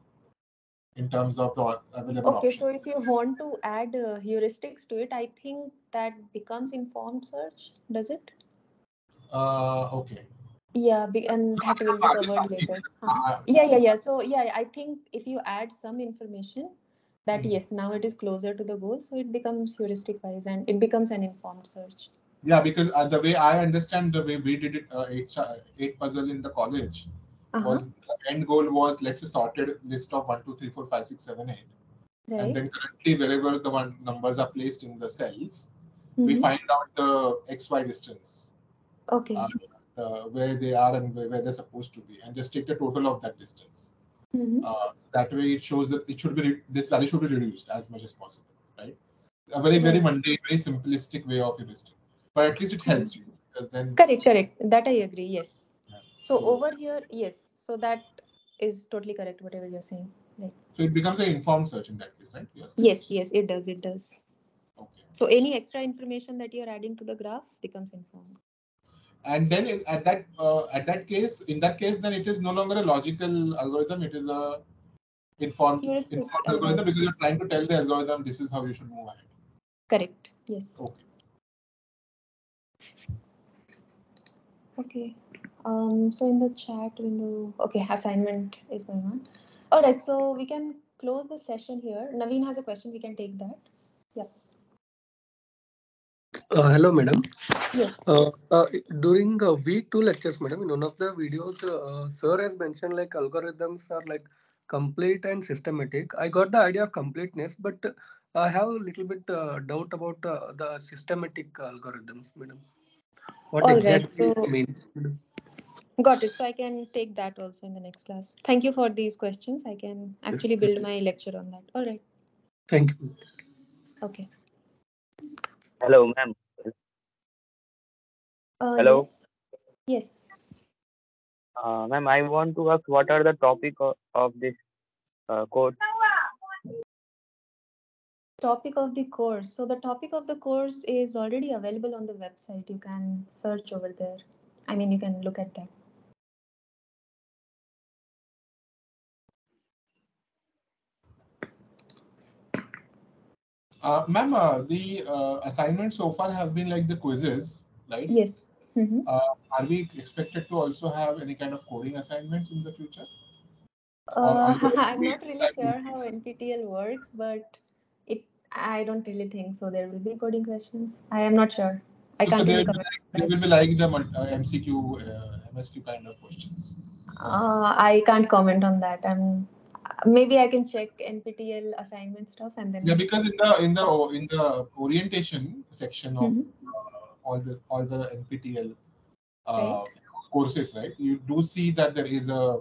in terms of the available Okay, options. so if you want to add heuristics to it, I think that becomes informed search, does it? Okay. Yeah, and that will be I'm just covered asking. later. Yeah. So yeah, I think if you add some information that yes, now it is closer to the goal, so it becomes heuristic wise and it becomes an informed search. Yeah, because the way I understand the way we did it, eight puzzle in the college was the end goal was let's say sorted list of 1, 2, 3, 4, 5, 6, 7, 8. Right. And then currently wherever the one numbers are placed in the cells, we find out the XY distance. Okay. Where they are and where they're supposed to be, and just take the total of that distance. So that way it shows that it should be this value should be reduced as much as possible, right? A very mundane, very simplistic way of heuristic, but at least it helps you because then correct, that I agree, yes. So over here, yes, so that is totally correct whatever you're saying, right? So it becomes an informed search in that case, right? Yes, it does. Okay. So any extra information that you're adding to the graph becomes informed. And then in that case, then it is no longer a logical algorithm, it is a informed algorithm because you're trying to tell the algorithm this is how you should move ahead. Correct, yes. Okay. So in the chat window, okay, assignment is going on. All right, so we can close the session here. Naveen has a question, we can take that. Yeah. Hello, madam. Yes. During week 2 lectures, madam, in one of the videos, sir has mentioned like algorithms are like complete and systematic. I got the idea of completeness, but I have a little bit doubt about the systematic algorithms, madam. What All exactly right, it so means, madam? got it. So I can take that also in the next class. Thank you for these questions. I can actually build my lecture on that. All right. Thank you. Okay. Hello, ma'am. Hello. Yes. Ma'am, I want to ask what are the topic of this course? Topic of the course. So the topic of the course is already available on the website. You can search over there. I mean, you can look at that. Ma'am, the assignments so far have been like the quizzes, right? Yes. Are we expected to also have any kind of coding assignments in the future? I'm not really sure how NPTEL works, but I don't really think so. There will be coding questions. I am not sure. I can't really comment. There will be like the MCQ, MSQ kind of questions. I can't comment on that. Maybe I can check NPTEL assignment stuff and then. Yeah, because in the orientation section of all the NPTEL courses, right? You do see that there is a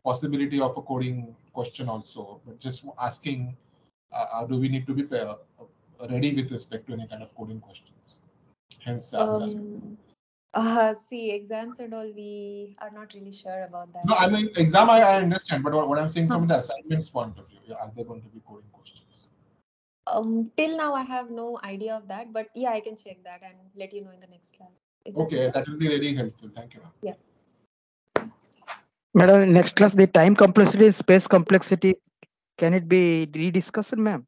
possibility of a coding question also, but just asking, do we need to be ready with respect to any kind of coding questions? Hence, I was asking. See, exams and all, we are not really sure about that. No, I mean exam. I understand, but what I'm saying from the assignments point of view, are there going to be coding questions? Till now, I have no idea of that, but yeah, I can check that and let you know in the next class. Okay, that will be really helpful. Thank you, ma'am. Yeah. Madam, in next class, the time complexity, space complexity, can it be rediscussed, ma'am?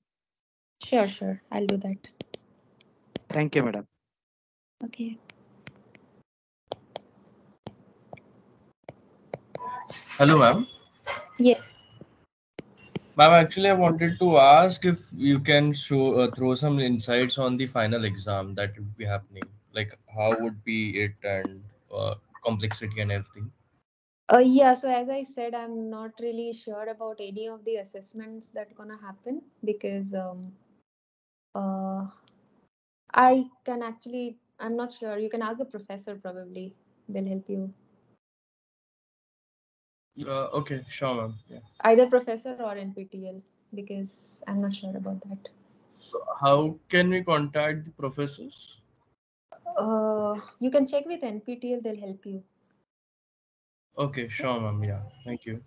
Sure. I'll do that. Thank you, madam. Okay. Hello, ma'am. Yes. Ma'am, actually, I wanted to ask if you can throw some insights on the final exam that would be happening. Like, how would be it and complexity and everything. Yeah, so as I said, I'm not really sure about any of the assessments that are gonna happen because I'm not sure. You can ask the professor probably. They'll help you. Okay, sure, ma'am. Yeah. Either professor or NPTEL because I'm not sure about that. So how can we contact the professors? You can check with NPTEL. They'll help you. Okay, sure, ma'am. Yeah, thank you.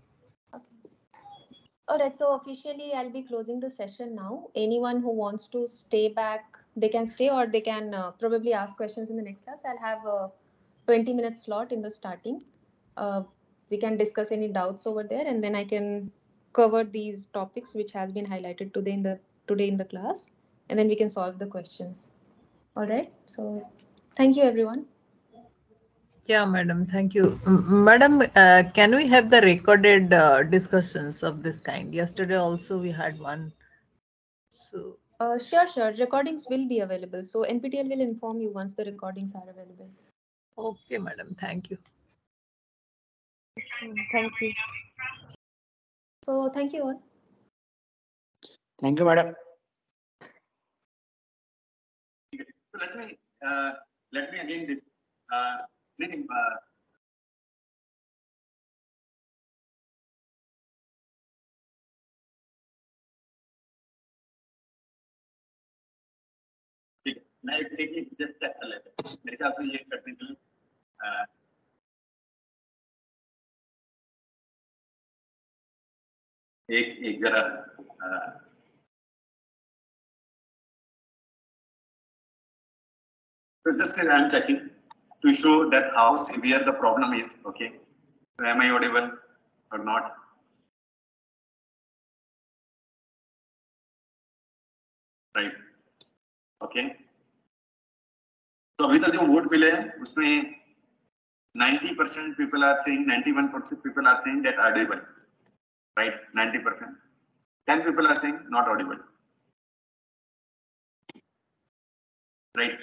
Alright, so officially I'll be closing the session now. Anyone who wants to stay back, they can stay, or they can probably ask questions in the next class. I'll have a 20-minute slot in the starting. We can discuss any doubts over there, and then I can cover these topics which has been highlighted today in the class, and then we can solve the questions. Alright, so thank you everyone. Yeah, madam, thank you. Madam, can we have the recorded discussions of this kind? Yesterday also we had one. So, Sure. Recordings will be available. So NPTEL will inform you once the recordings are available. okay, madam, thank you. Thank you. So thank you all. Thank you, madam. So let me again this. Please, मैं एक just check कर लेते हैं मेरे ख्याल से ये technical एक जरा so just I'm checking to show that how severe the problem is. Okay, so am I audible or not? Right. Okay. तो अभी तक जो वोट मिले हैं उसमें 90% people are saying, 91% people are saying that audible, right? 90%. 10 people are saying not audible, right?